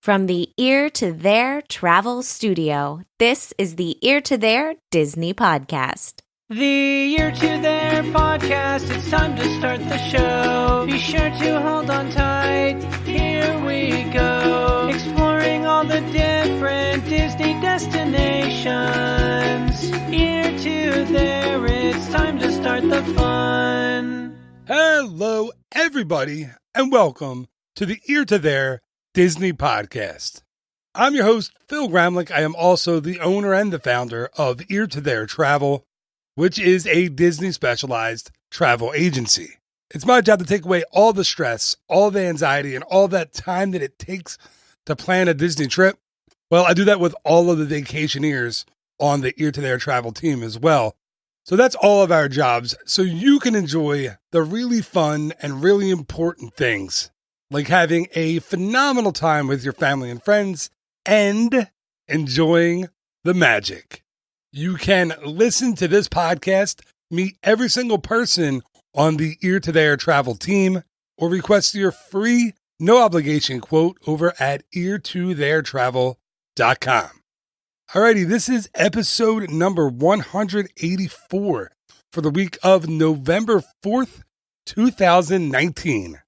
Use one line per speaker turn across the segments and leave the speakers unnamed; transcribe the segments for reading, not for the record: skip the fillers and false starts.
From the Ear to There Travel Studio, this is the Ear to There Disney Podcast.
The Ear to There Podcast, it's time to start the show. Be sure to hold on tight, here we go. Exploring all the different Disney destinations. Ear to There, it's time to start the fun.
Hello, everybody, and welcome to the Ear to There Disney Podcast. I'm your host, Phil Gramlich. I am also the owner and the founder of Ear to There Travel, which is a Disney specialized travel agency. It's my job to take away all the stress, all the anxiety, and all that time that it takes to plan a Disney trip. Well, I do that with all of the vacationers on the Ear to There Travel team as well. So that's all of our jobs, so you can enjoy the really fun and really important things, like having a phenomenal time with your family and friends and enjoying the magic. You can listen to this podcast, meet every single person on the Ear to There Travel team, or request your free, no obligation quote over at eartotheretravel.com. Alrighty, this is episode number 184 for the week of November 4th, 2019.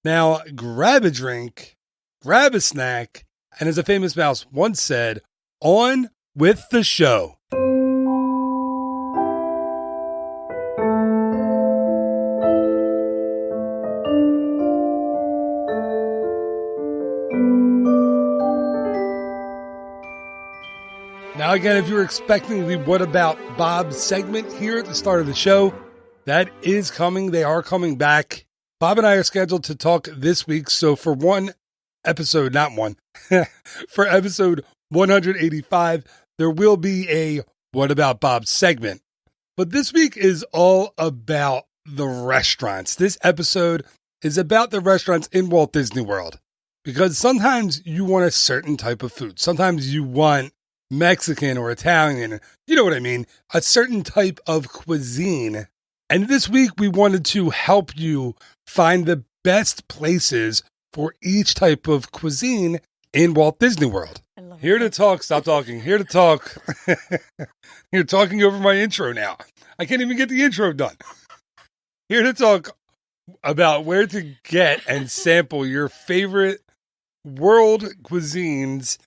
Now, grab a drink, grab a snack, and as a famous mouse once said, on with the show. Now, again, if you're expecting the What About Bob segment here at the start of the show, that is coming. They are coming back. Bob and I are scheduled to talk this week. So for episode 185, there will be a What About Bob segment. But this week is all about the restaurants. This episode is about the restaurants in Walt Disney World. Because sometimes you want a certain type of food. Sometimes you want Mexican or Italian, you know what I mean, a certain type of cuisine. And this week we wanted to help you find the best places for each type of cuisine in Walt Disney World. Here to talk, stop talking, here to talk. You're talking over my intro now. I can't even get the intro done. Here to talk about where to get and sample your favorite world cuisines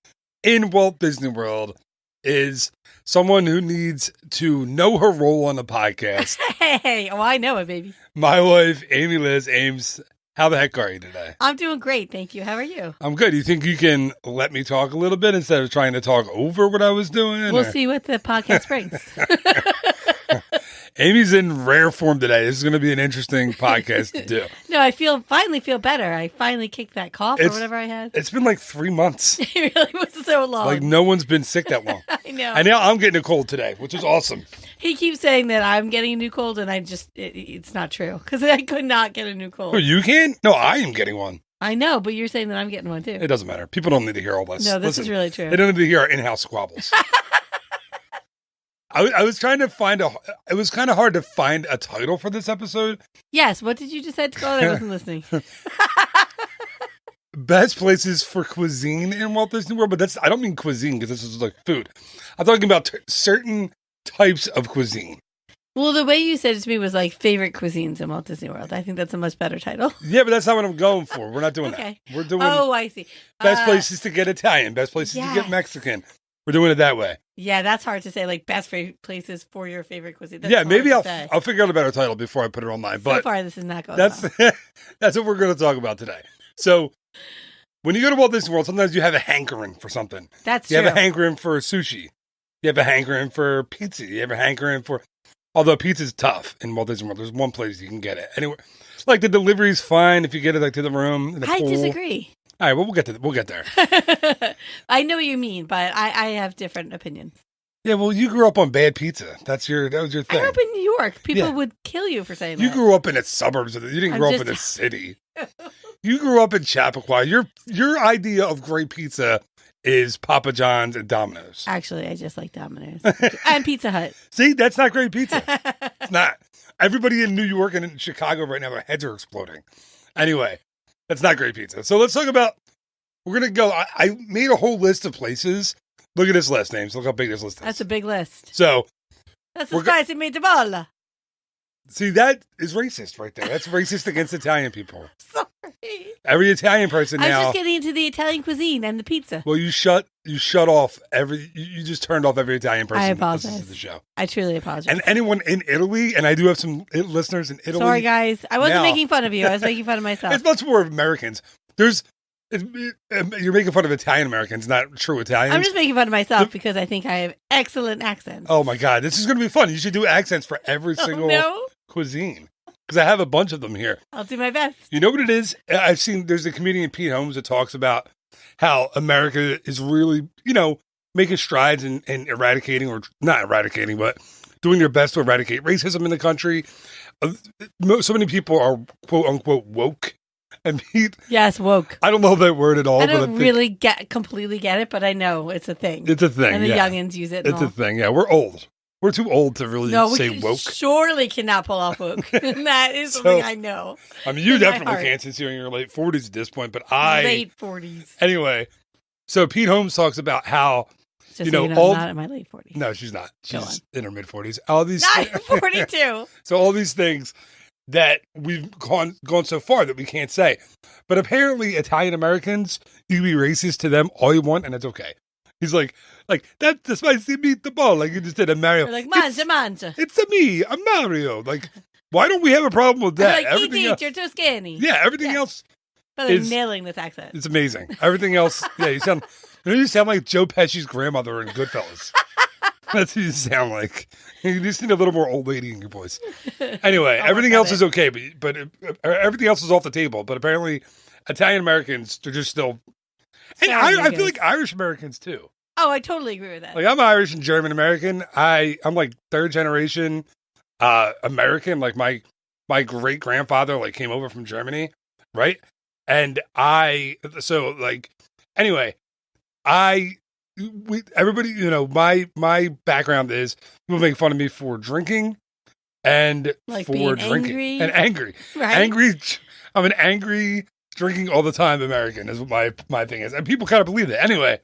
in Walt Disney World is someone who needs to know her role on the podcast.
Hey, oh, I know it, baby.
My wife, Amy Liz Ames. How the heck are you today?
I'm doing great, thank you. How are you?
I'm good. You think you can let me talk a little bit instead of trying to talk over what I was doing?
We'll see what the podcast brings.
Amy's in rare form today. This is going to be an interesting podcast to do.
No, I finally feel better. I finally kicked that cough or whatever I had.
It's been like 3 months.
It really was so long.
Like no one's been sick that long.
I know.
And now I'm getting a cold today, which is awesome.
He keeps saying that I'm getting a new cold, and it's not true. Because I could not get a new cold.
Oh, you can? No, I am getting one.
I know, but you're saying that I'm getting one too.
It doesn't matter. People don't need to hear all this.
No, this is really true.
They don't need to hear our in-house squabbles. I was trying to find it was kind of hard to find a title for this episode.
Yes, what did you decide to call it? I wasn't listening.
Best places for cuisine in Walt Disney World, but I don't mean cuisine because this is like food. I'm talking about certain types of cuisine.
Well, the way you said it to me was like favorite cuisines in Walt Disney World. I think that's a much better title.
Yeah, but that's not what I'm going for. We're not doing that. We're doing
I see.
Best places to get Italian, best places to get Mexican. We're doing it that way.
Yeah, that's hard to say, like best places for your favorite cuisine. That's
maybe I'll figure out a better title before I put it online. But
so far, this is not going
that's what we're going to talk about today. So when you go to Walt Disney World, sometimes you have a hankering for something.
That's
true.
You
have a hankering for sushi. You have a hankering for pizza. You have a hankering for... Although pizza's tough in Walt Disney World. There's one place you can get it. Anyway, like the delivery's fine if you get it like to the room.
I disagree.
All right, well, we'll get there.
I know what you mean, but I have different opinions.
Yeah, well, you grew up on bad pizza. That was your thing.
I grew up in New York. People would kill you for saying that.
You grew up in the suburbs. You didn't grow up in the city. You grew up in Chappaqua. Your idea of great pizza is Papa John's and Domino's.
Actually, I just like Domino's. And Pizza Hut.
See, that's not great pizza. It's not. Everybody in New York and in Chicago right now, their heads are exploding. Anyway, that's not great pizza. So let's talk about We're going to go. I made a whole list of places. Look at this list, names. Look how big this list is.
That's a big list.
So.
That's a spicy meatball.
See, that is racist right there. That's racist against Italian people.
Sorry.
Every Italian person now.
I was just getting into the Italian cuisine and the pizza.
Well, you shut off you just turned off every Italian person
I
that
apologize.
listens to the show.
I truly apologize.
And anyone in Italy, and I do have some listeners in Italy.
Sorry, guys. I wasn't making fun of you. I was making fun of myself.
It's much more of Americans. You're making fun of Italian Americans, not true Italians.
I'm just making fun of myself because I think I have excellent accents.
Oh my God, this is going to be fun. You should do accents for every single cuisine. Because I have a bunch of them here.
I'll do my best.
You know what it is? I've seen, there's a comedian, Pete Holmes, that talks about how America is really, making strides in eradicating, or not eradicating, but doing their best to eradicate racism in the country. So many people are quote unquote woke. And Pete,
yes, woke.
I don't know that word at all.
I don't really completely get it, but I know it's a thing.
It's a thing.
And the youngins use it.
It's a thing. Yeah, we're old. We're too old to really say woke.
We surely cannot pull off woke. That is something I know.
I mean, you definitely can't since you're in your late 40s at this point, but
late 40s.
Anyway, so Pete Holmes talks about how,
I'm not in my late 40s.
No, she's not. She's in her mid 40s. All these.
I'm 42.
So all these things that we've gone so far that we can't say. But apparently Italian Americans, you can be racist to them all you want, and it's okay. He's like, that's the spicy meatball, like you just did a Mario.
They're like, mangia.
It's a me, a Mario. Like, why don't we have a problem with that?
Like, eat, you're too skinny.
Yeah, everything else.
But they're nailing this accent.
It's amazing. Everything else, you sound like Joe Pesci's grandmother in Goodfellas. That's who you sound like. You just need a little more old lady in your voice. Anyway, everything else is okay, but everything else is off the table. But apparently, Italian Americans, they're just still. And I feel like Irish Americans too.
Oh, I totally agree with that.
Like, I'm Irish and German American. I'm like third generation American. Like my great grandfather came over from Germany, right? And everybody, my background is people make fun of me for drinking and for drinking and angry.
Right.
Angry. I'm an angry, drinking all the time American is what my thing is, and people kind of believe it. Anyway,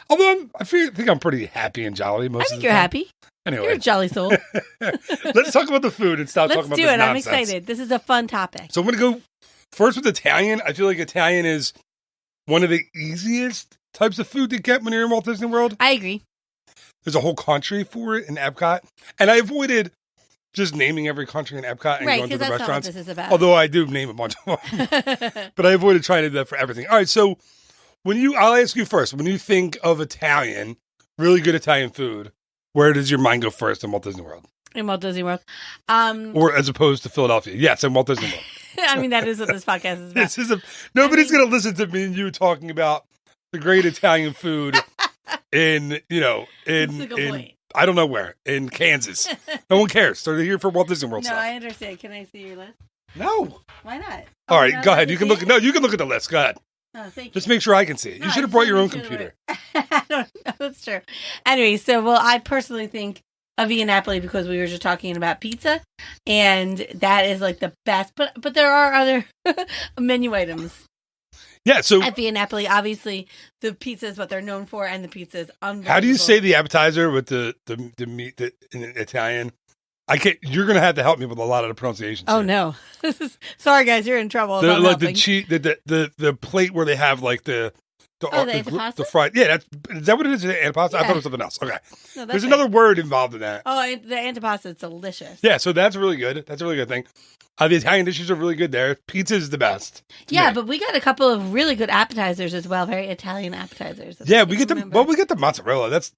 although I think I'm pretty happy and jolly most of the time. I think
you're happy.
Anyway,
you're a jolly soul.
Let's talk about the food and stop talking about this nonsense.
Let's do it. I'm excited. This is a fun topic.
So I'm going to go first with Italian. I feel like Italian is one of the easiest types of food to get when you're in Walt Disney World.
I agree.
There's a whole country for it in Epcot, and I avoided just naming every country in Epcot and going to the restaurants. Not what this is about. Although I do name a bunch of them, but I avoided trying to do that for everything. All right, so I'll ask you first. When you think of Italian, really good Italian food, where does your mind go first in Walt Disney World?
In Walt Disney World,
or as opposed to Philadelphia? Yes, in Walt Disney World.
I mean, that is what this podcast is about.
Nobody's going to listen to me and you talking about the great Italian food in I don't know where, in Kansas. No one cares. They're here for Walt Disney World stuff.
No, I understand. Can I see your list?
No.
Why not?
All right, go ahead. You can look. No, you can look at the list. Go ahead.
Oh, thank you.
Just make sure I can see it. You should have brought your own computer.
I don't know. That's true. Anyway, I personally think of Via Napoli because we were just talking about pizza, and that is like the best. But there are other menu items.
Yeah, so
at Via Napoli, obviously the pizza is what they're known for, and the pizza is unbelievable.
How do you say the appetizer with the meat in Italian? I can't. You're going to have to help me with a lot of the pronunciations.
Oh no! Sorry, guys, you're in trouble.
The plate where they have the fried. Yeah, is that what it is? Antipasta? Yeah. I thought it was something else. Okay, no, there's another word involved in that.
Oh, the antipasta is delicious.
Yeah, so that's really good. That's a really good thing. The Italian dishes are really good there. Pizza is the best.
Yeah, but we got a couple of really good appetizers as well. Very Italian appetizers.
We get the mozzarella. That's.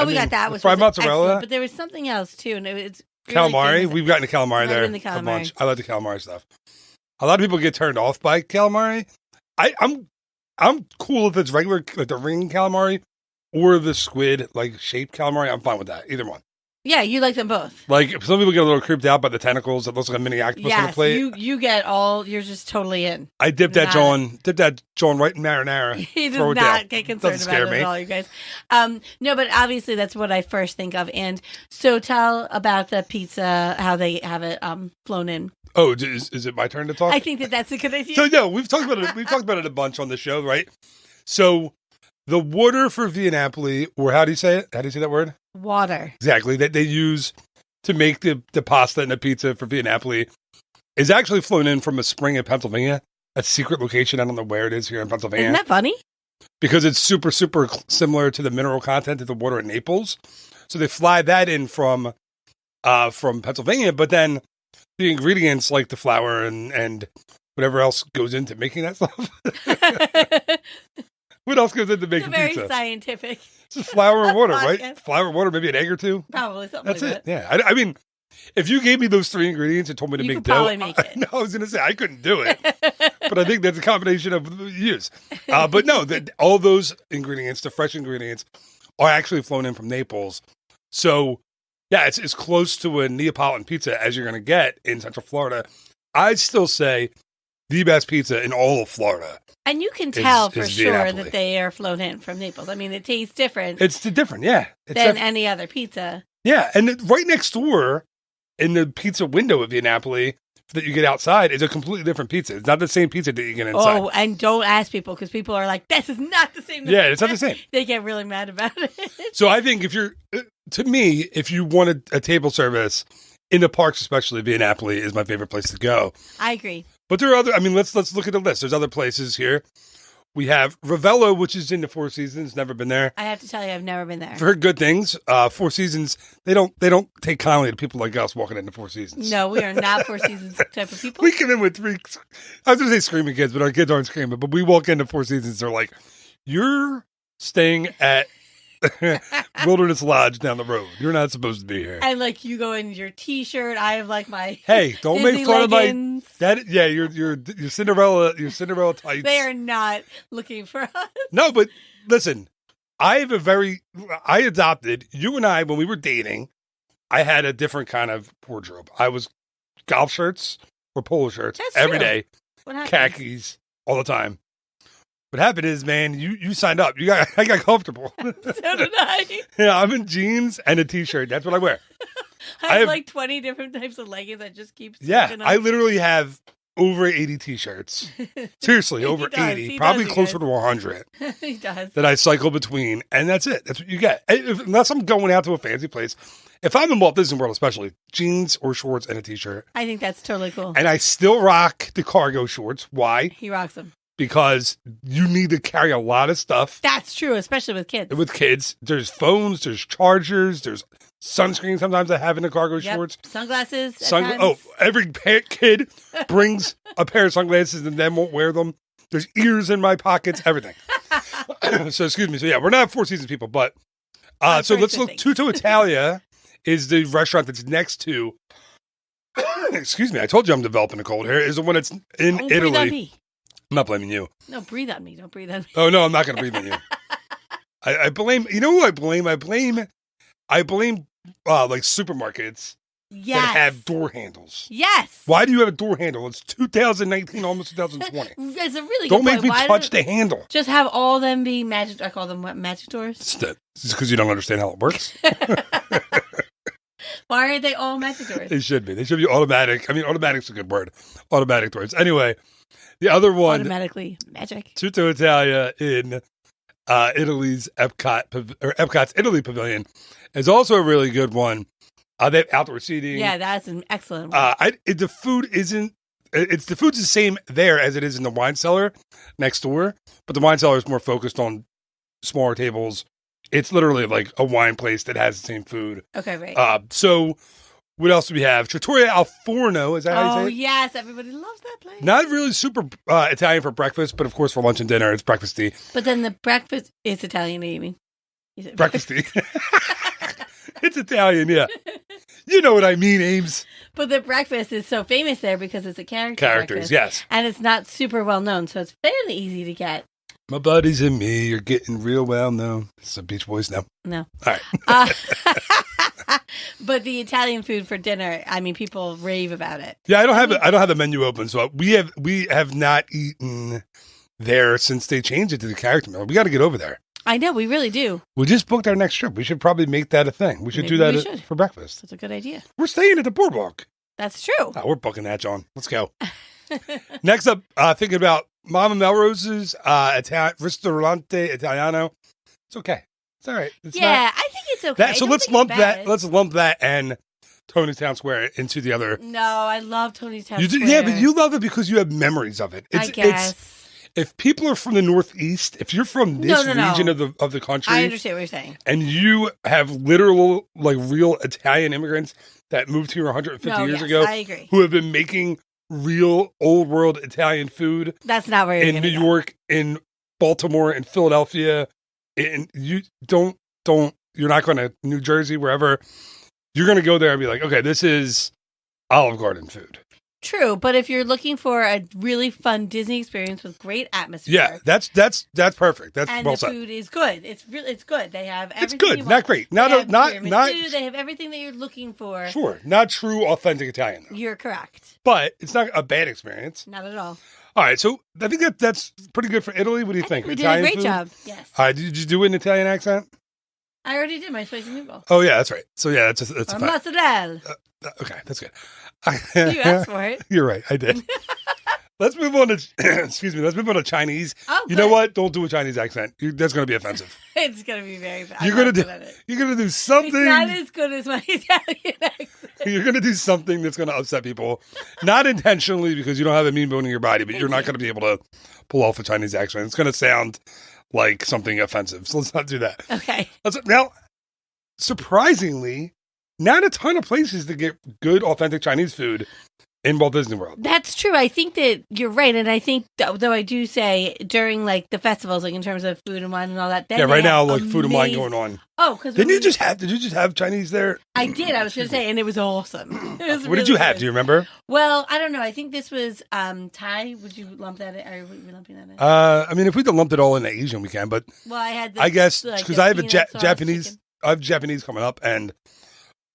We got that. Which
fried mozzarella.
Excellent, but there was something else too, and it's
really calamari. We've gotten the calamari there a bunch. I like the calamari stuff. A lot of people get turned off by calamari. I'm cool if it's regular, like the ring calamari, or the squid shaped calamari. I'm fine with that. Either one.
Yeah, you like them both.
Like, some people get a little creeped out by the tentacles. It looks like a mini octopus on the plate.
you get you're just totally in.
I dipped that John right in marinara.
He does not get concerned about it at all, you guys. No, but obviously that's what I first think of. And so tell about the pizza, how they have it flown in.
Oh, is it my turn to talk?
I think that's a good idea.
So, no, we've talked about it a bunch on the show, right? So the water for Via Napoli, or how do you say it? How do you say that word?
Water.
Exactly. That they use to make the pasta and the pizza for Via Napoli is actually flown in from a spring in Pennsylvania, a secret location. I don't know where it is here in Pennsylvania.
Isn't that funny?
Because it's super, super similar to the mineral content of the water in Naples. So they fly that in from Pennsylvania, but then the ingredients like the flour and whatever else goes into making that stuff. What else goes into making
very
pizza?
Scientific.
It's just flour and water, right?
Podcast.
Flour and water, maybe an egg or two.
Probably something
That's
like
it.
that.
Yeah. I mean, if you gave me those 3 ingredients and told me to
You
make
could
dough,
probably make it.
No, I was going to say I couldn't do it, but I think that's a combination of use. But no, all those ingredients, the fresh ingredients, are actually flown in from Naples. So, yeah, it's as close to a Neapolitan pizza as you're going to get in Central Florida. I'd still say the best pizza in all of Florida.
And you can tell
is
for
Via
sure
Napoli.
that they are flown in from Naples. I mean, it tastes different
It's different, yeah.
than any other pizza.
Yeah, and right next door in the pizza window of Via Napoli that you get outside is a completely different pizza. It's not the same pizza that you get inside.
Oh, and don't ask people because people are like, this is not the same.
Yeah, it's not the same.
They get really mad about it.
So I think if you wanted a table service in the parks, especially Via Napoli is my favorite place to go.
I agree.
But there are other, I mean, let's look at the list. There's other places here. We have Ravello, which is in the Four Seasons. Never been there.
I have to tell you, I've never been there.
I've heard good things. Four Seasons, they don't take kindly to people like us walking into Four Seasons.
No, we are not Four Seasons type of people.
We come in with 3, I was going to say screaming kids, but our kids aren't screaming. But we walk into Four Seasons, they're like, you're staying at Wilderness Lodge down the road. You're not supposed to be here.
And like you go in your T-shirt, I have like my
Hey, don't
Disney
make fun
leggings.
of my that. Yeah, your Cinderella tights.
They are not looking for us.
No, but listen, I adopted you and I when we were dating. I had a different kind of wardrobe. I was golf shirts or polo shirts
That's
every
true.
day,
What happened?
khakis all the time. What happened is, man, you signed up. I got comfortable.
So did I.
Yeah, I'm in jeans and a t-shirt. That's what I wear.
I have like 20 different types of leggings that just keep
Yeah,
sticking
I
up.
literally have over 80 t-shirts. Seriously, over
does,
80.
he
Probably
does, you
closer
guys.
to 100
He does.
that I cycle between. And that's it. That's what you get. Unless I'm going out to a fancy place. If I'm in Walt Disney World especially, jeans or shorts and a t-shirt.
I think that's totally cool.
And I still rock the cargo shorts. Why?
He rocks them.
Because you need to carry a lot of stuff.
That's true, especially with kids.
With kids, there's phones, there's chargers, there's sunscreen sometimes I have in the cargo
Yep.
shorts.
Sunglasses. at times.
Oh, every kid brings a pair of sunglasses and then won't wear them. There's ears in my pockets, everything. So excuse me. So yeah, we're not Four Seasons people, but so let's look. Tutto Italia is the restaurant that's next to. Excuse me, I told you I'm developing a cold here. Is the one that's in
Don't
Italy.
breathe on me.
I'm not blaming you.
No, breathe on me. Don't breathe on me.
Oh no, I'm not going to breathe on you. I blame. You know who I blame? I blame like supermarkets
Yes.
that have door handles.
Yes.
Why do you have a door handle? It's 2019, almost 2020.
It's a really
Don't
good
make
point.
me
Why
touch
don't-
the handle.
Just have all them be magic. I call them what, magic doors.
It's because you don't understand how it works.
Why aren't they all magic doors?
They should be. They should be automatic. I mean, automatic's a good word. Automatic doors. Anyway, the other one,
Automatically magic.
Tutto Italia in Italy's Epcot's Italy Pavilion, is also a really good one. They have outdoor seating.
Yeah, that's an excellent one.
The food isn't. The food's the same there as it is in the wine cellar next door, but the wine cellar is more focused on smaller tables. It's literally like a wine place that has the same food.
Okay, right.
So what else do we have? Trattoria Al Forno. Is that how you
Oh,
say it?
yes. Everybody loves that place.
Not really super Italian for breakfast, but of course for lunch and dinner, it's breakfasty.
But then the breakfast is Italian, you mean? You said
Breakfasty. It's Italian, yeah. You know what I mean, Ames.
But the breakfast is so famous there because it's a characters, breakfast.
Yes.
And it's not super well known, so it's fairly easy to get.
My buddies and me are getting real well known. Some Beach Boys now.
No.
All right.
But the Italian food for dinner, I mean, people rave about it.
Yeah, I don't have the menu open, so we have not eaten there since they changed it to the character meal. We got to get over there.
I know, we really do.
We just booked our next trip. We should probably make that a thing. We should
Maybe
do that
we should.
for breakfast.
That's a good idea.
We're staying at the boardwalk.
That's true.
Oh, we're booking that, John. Let's go. Next up, thinking about Mama Melrose's Ristorante Italiano. It's okay. It's all right. It's
I think it's okay.
so let's lump that. Let's lump that and Tony's Town Square into the other.
No, I love Tony's Town
You do,
Square.
yeah, but you love it because you have memories of it.
I guess.
If people are from the Northeast, if you're from this region of the country,
I understand what you're saying.
And you have literal, like, real Italian immigrants that moved here 150 years ago,
I agree.
who have been making real old world Italian food.
That's not where you're
in New York, in Baltimore, in Philadelphia, and you you're not going to New Jersey, wherever. You're going to go there and be like, okay, this is Olive Garden food.
True, but if you're looking for a really fun Disney experience with great atmosphere,
yeah, that's perfect. That's
and
well
the
said.
food is good. It's good. They have everything.
It's good,
you
not
want.
great,
They have
not.
food, they have everything that you're looking for.
Sure, not true authentic Italian, though.
You're correct.
But it's not a bad experience.
Not at all.
All right, so I think that's pretty good for Italy. What do you think?
We
Italian
did a great
food?
job. Yes.
All right, did you do an Italian accent?
I already did my spicy meatball.
Oh yeah, that's right. So yeah, that's a fact.
Mozzarella.
Okay, that's good.
You asked for it.
You're right. I did. Let's move on to excuse me. Let's move on to Chinese.
Oh,
you know what? Don't do a Chinese accent. That's going to be offensive.
It's going to be very bad.
You're going to do something.
It's not as good as my Italian accent.
You're going to do something that's going to upset people, not intentionally because you don't have a mean bone in your body, but you're not going to be able to pull off a Chinese accent. It's going to sound like something offensive. So let's not do that.
Okay.
Now, surprisingly, not a ton of places to get good, authentic Chinese food in Walt Disney World.
That's true. I think that you're right. And I think, though I do say during like the festivals, like in terms of food and wine and all that.
Yeah, right now, like food and wine going on.
Oh, because
did you just have Chinese there?
I did. I was going to say, and it was awesome. It was
what did you have?
Good.
Do you remember?
Well, I don't know. I think this was Thai. Would you lump that in? Are we lumping that in?
I mean, if we can lump it all into Asian, we can. But
well,
I guess because I have a Japanese. Chicken. I have Japanese coming up, and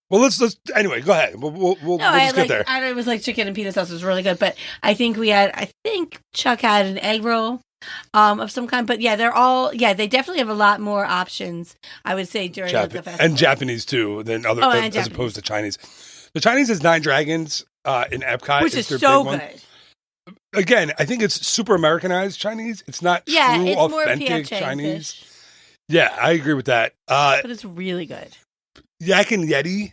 well, let's anyway. Go ahead. We'll just get there.
It was like chicken and peanut sauce. It was really good, but I think Chuck had an egg roll of some kind. But yeah, they definitely have a lot more options. I would say during the festival,
and Japanese too than other as opposed to Chinese. The Chinese is Nine Dragons in Epcot,
which is so good.
Again, I think it's super Americanized Chinese. It's not true
it's
authentic Chinese. Yeah, I agree with that.
But it's really good.
Yak and Yeti.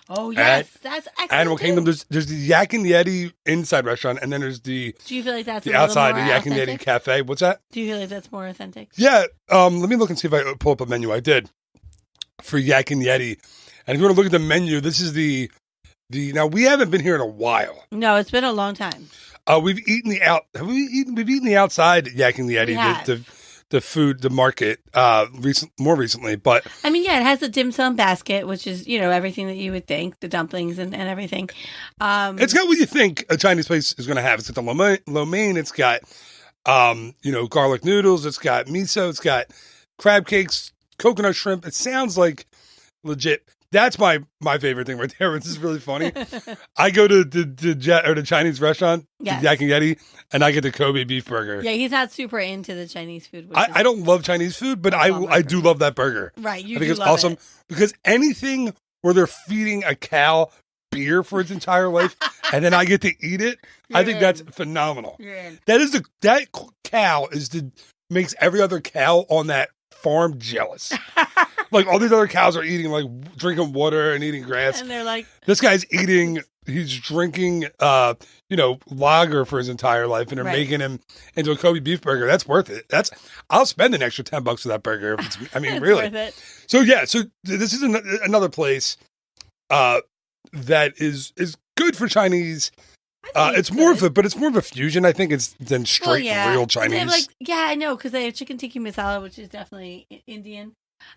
Oh yes, that's excellent.
Animal Kingdom. There's the Yak and Yeti inside restaurant, and then there's the.
Do you feel like that's
the outside the Yak
authentic?
and Yeti cafe? What's that?
Do you feel like that's more authentic?
Yeah. Let me look and see if I pull up a menu. I did for Yak and Yeti, and if you want to look at the menu, this is the. Now we haven't been here in a while.
No, it's been a long time.
We've eaten We've eaten the outside Yak and Yeti. The food, the market, more recently, but
I mean, yeah, it has a dim sum basket, which is everything that you would think, the dumplings and everything.
It's got what you think a Chinese place is going to have. It's got the lo mein, it's got garlic noodles, it's got miso, it's got crab cakes, coconut shrimp. It sounds like legit. That's my favorite thing right there, which is really funny. I go to the Chinese restaurant, Yak and Yeti, and I get the Kobe beef burger.
Yeah, he's not super into the Chinese food.
I don't love Chinese food, but I do love that burger.
Right,
I think it's awesome because anything where they're feeding a cow beer for its entire life, and then I get to eat it, I think that's phenomenal. That cow makes every other cow on that farm jealous. Like all these other cows are eating, like drinking water and eating grass,
and they're like,
this guy's he's drinking, lager for his entire life, and they're making him into a Kobe beef burger. That's worth it. I'll spend an extra $10 for that burger. Really.
Worth it.
So yeah, this is another place that is good for Chinese. It's more of a fusion. I think than straight real Chinese.
I know because they have chicken tikka masala, which is definitely Indian.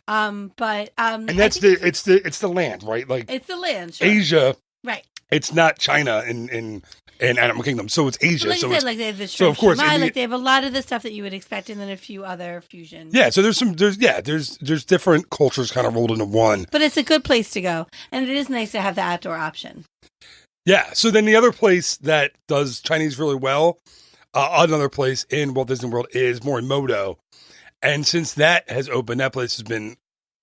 And
that's it's the land, right? Like
it's the land, sure.
Asia,
right?
It's not China in Animal Kingdom, so it's Asia.
But like they have the shrimp,
of course,
they have a lot of the stuff that you would expect, and then a few other fusion.
Yeah, so there's different cultures kind of rolled into one.
But it's a good place to go, and it is nice to have the outdoor option.
Yeah. So then the other place that does Chinese really well, another place in Walt Disney World is Morimoto. And since that has opened, that place has been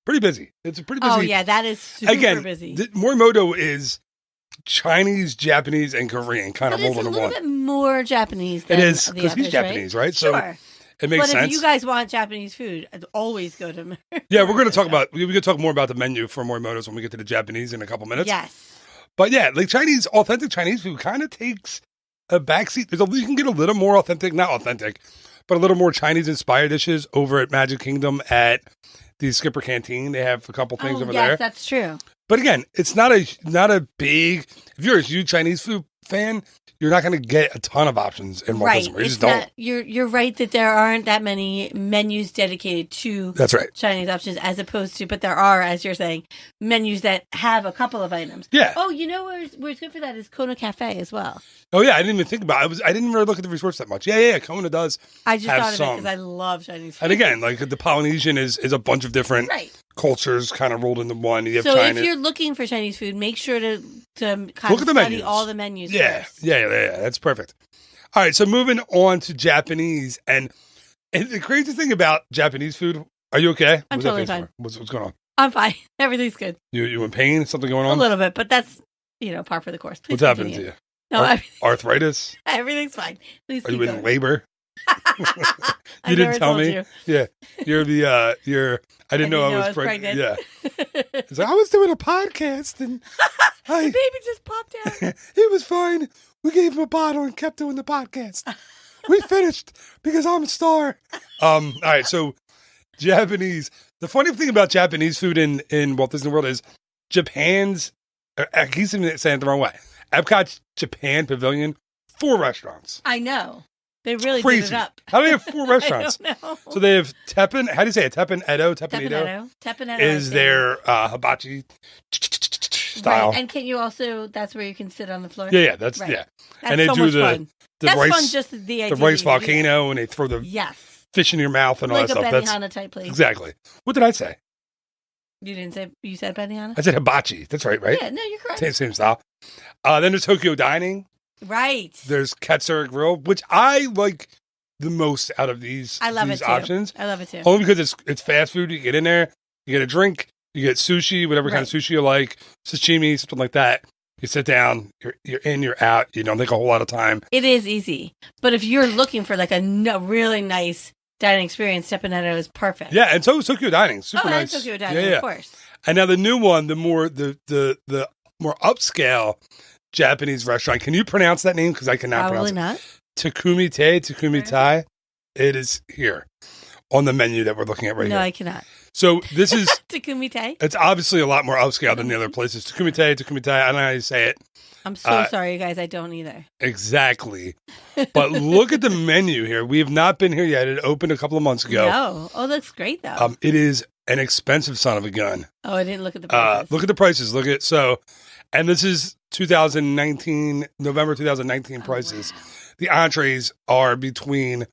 pretty busy. It's a pretty busy.
Oh, yeah, that is super busy.
Morimoto is Chinese, Japanese, and Korean kind of rolled into one.
It's a little bit more Japanese than
It is,
the
because he's
others,
Japanese, right? So
Sure.
it makes
But
sense.
if you guys want Japanese food, I'd always go to
Yeah, we're going to talk about, we're going to talk more about the menu for Morimoto's when we get to the Japanese in a couple minutes.
Yes.
But yeah, like Chinese, authentic Chinese food kind of takes a backseat. You can get a little more authentic, not authentic, but a little more Chinese inspired dishes over at Magic Kingdom at the Skipper Canteen. They have a couple things over there.
Yes, that's true.
But again, it's not a big, if you're a huge Chinese food fan, you're not going to get a ton of options in Walt Disney World. You just don't.
You're right that there aren't that many menus dedicated to
That's right.
Chinese options as opposed to, but there are, as you're saying, menus that have a couple of items.
Yeah.
Oh, you know where it's good for that is Kona Cafe as well.
Oh yeah, I didn't even think about it. I didn't really look at the resource that much. Yeah, Kona does.
I just
have
thought of
some.
it because I love Chinese food.
And again, like the Polynesian is a bunch of different cultures kind of rolled into one. You have
so
China.
If you're looking for Chinese food, make sure to kind
look
of
at the
study
menus.
all the menus.
Yeah,
first.
yeah, that's perfect. All right, so moving on to Japanese, and the crazy thing about Japanese food. Are you okay?
I'm
What's that
totally
face
fine.
for? What's going on?
I'm fine. Everything's good.
You in pain? Something going on?
A little bit, but that's par for the course. Please
What's happening
continue.
to you?
No,
Arthritis?
everything's fine. Please
Are
keep
you
going.
in labor?
I
You didn't
never
tell
told
me.
you.
Yeah, I didn't know I was pregnant. Yeah, it's like I was doing a podcast and
The baby just popped out.
it was fine. We gave him a bottle and kept doing the podcast. We finished because I'm a star. All right, so Japanese. The funny thing about Japanese food in Walt Disney World is Japan's. I keep saying it the wrong way. Epcot's Japan Pavilion, 4 restaurants.
I know. They really
Crazy.
did it up.
How do they have 4 restaurants?
I don't know.
So they have Teppen. How do you say it? Teppen Edo.
Teppanetto
Is their hibachi style.
Right. And can you also? That's where you can sit on the floor.
Yeah, that's
Right.
yeah.
That's
And they
so
do
much
the
fun.
the
That's
rice,
fun. Just the idea.
the rice
of it,
volcano, and they throw the
Yes.
fish in your mouth and all
Like
that
a
stuff. That's
Benihana type place.
exactly. What did I say?
You didn't say. You said Benihana.
I said hibachi. That's right, right?
Yeah. No, you're correct.
Same style. Then there's Tokyo Dining.
Right.
There's Katsura Grill, which I like the most out of these.
I love
these
it too.
options.
I love it too.
Only because it's fast food. You get in there, you get a drink, you get sushi, whatever kind of sushi you like, sashimi, something like that. You sit down, you're in, you're out. You don't take a whole lot of time.
It is easy, but if you're looking for like a really nice dining experience, Teppanetto is perfect.
Yeah, and so is Tokyo Dining. Super
and
nice.
Tokyo Dining,
yeah.
of course.
And now the new one, the more upscale Japanese restaurant. Can you pronounce that name? Because I cannot
Probably
pronounce
not.
it. Takumi Tai. It is here on the menu that we're looking at right
No,
here.
I cannot.
So this is
Takumi Tai.
it's obviously a lot more upscale than the other places. Takumi Tai. I don't know how you say it.
I'm so sorry, you guys. I don't either.
Exactly. But look at the menu here. We have not been here yet. It opened a couple of months ago.
No. Oh, looks great though.
It is an expensive son of a gun.
Oh, I didn't look at the prices.
Look at the prices. And this is 2019, November 2019 prices.
Wow.
The entrees are between,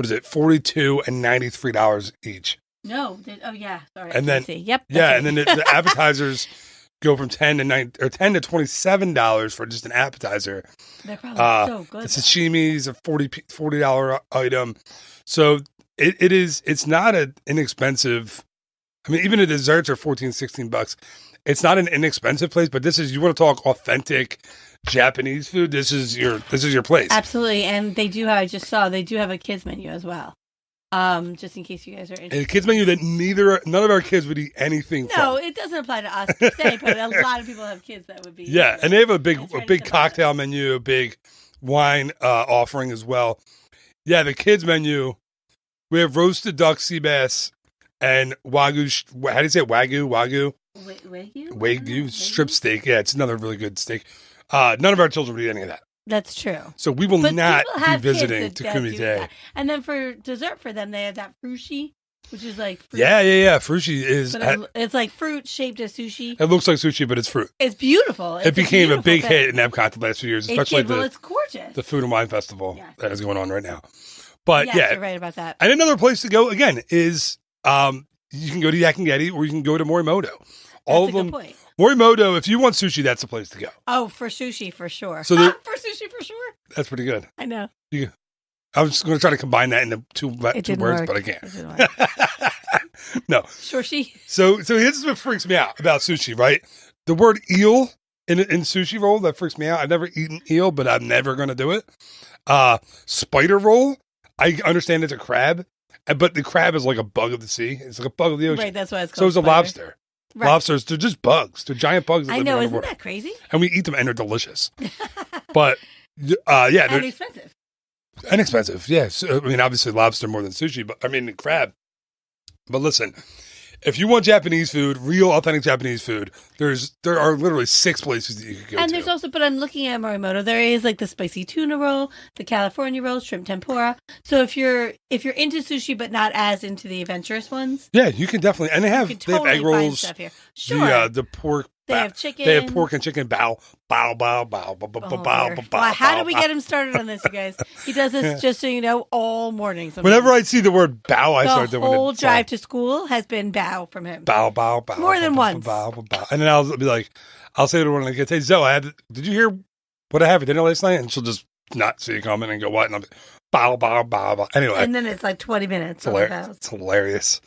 $42 and $93 each.
No. Yeah. Sorry.
And then,
yep.
yeah, and then the appetizers go from $10 to $27 for just an appetizer.
They're probably so good.
The sashimi's a $40 item. So it's not an inexpensive. I mean, even the desserts are $14-16. It's not an inexpensive place, but you want to talk authentic Japanese food. This is your place.
Absolutely. And they do have, I just saw, they do have a kids menu as well. Just in case you guys are interested.
A kids menu that none of our kids would eat anything from.
No, it doesn't apply to us today, but a lot of people have kids that would be.
Yeah, and they have a big
to
cocktail menu, a big wine offering as well. Yeah, the kids menu, we have roasted duck, sea bass, and wagyu. How do you say it? Wagyu? Wagyu strip steak. Yeah, it's another really good steak. None of our children would eat any of that.
That's true.
So we will not
people
be
have
visiting
kids that
Takumi
do
Day.
that. And then for dessert for them, they have that frushi, which is like fruit.
Yeah. Frushi is.
But it's like fruit shaped as sushi.
It looks like sushi, but it's fruit.
It's beautiful.
It became a big
thing.
hit in Epcot the last few years, especially
it's gorgeous.
the Food and Wine Festival
Yes.
that is going on right now. But
yes, you're right about that.
And another place to go again is you can go to Yak and Yeti or you can go to Morimoto. All
That's
of them.
a good point.
Morimoto, if you want sushi, that's the place to go.
Oh, for sushi, for sure.
So
for sushi, for sure.
That's pretty good.
I know.
I was going to try to combine that into two words,
work.
but I can't.
It didn't work.
No.
Sushi.
So here's what freaks me out about sushi, right? The word eel in sushi roll that freaks me out. I've never eaten eel, but I'm never going to do it. Spider roll, I understand it's a crab, but the crab is like a bug of the sea. It's like a bug of the ocean.
Right, that's why it's called
So is a
spider.
lobster.
Right.
Lobsters, they're just bugs. They're giant bugs. That
I
live
know,
underwater.
isn't that crazy?
And we eat them, and they're delicious. But yeah,
And
they're
expensive.
inexpensive. Yes, I mean obviously lobster more than sushi, but I mean crab. But listen, if you want Japanese food, real authentic Japanese food, there are literally 6 places that you could go
And
to.
there's also, but I'm looking at Morimoto. There is like the spicy tuna roll, the California roll, shrimp tempura. So if you're into sushi but not as into the adventurous ones,
Yeah, you can definitely, and they
you
have
can
egg
totally find
rolls.
stuff here. Sure,
The pork.
they have chicken.
They have pork and chicken. Bow.
Wow, how did we get him started on this, you guys? He does this just so you know all morning. Sometimes.
Whenever I see the word bow, I start
the
doing
whole
it.
drive to school has been bow from him.
Bow.
More than once.
Bow. And then I'll be like, I'll say to her when I get, hey, Zoe, did you hear what I had for dinner last night? And she'll just not see it coming and go, what? And I'll be, bow. Anyway.
And then it's like 20 minutes.
It's hilarious.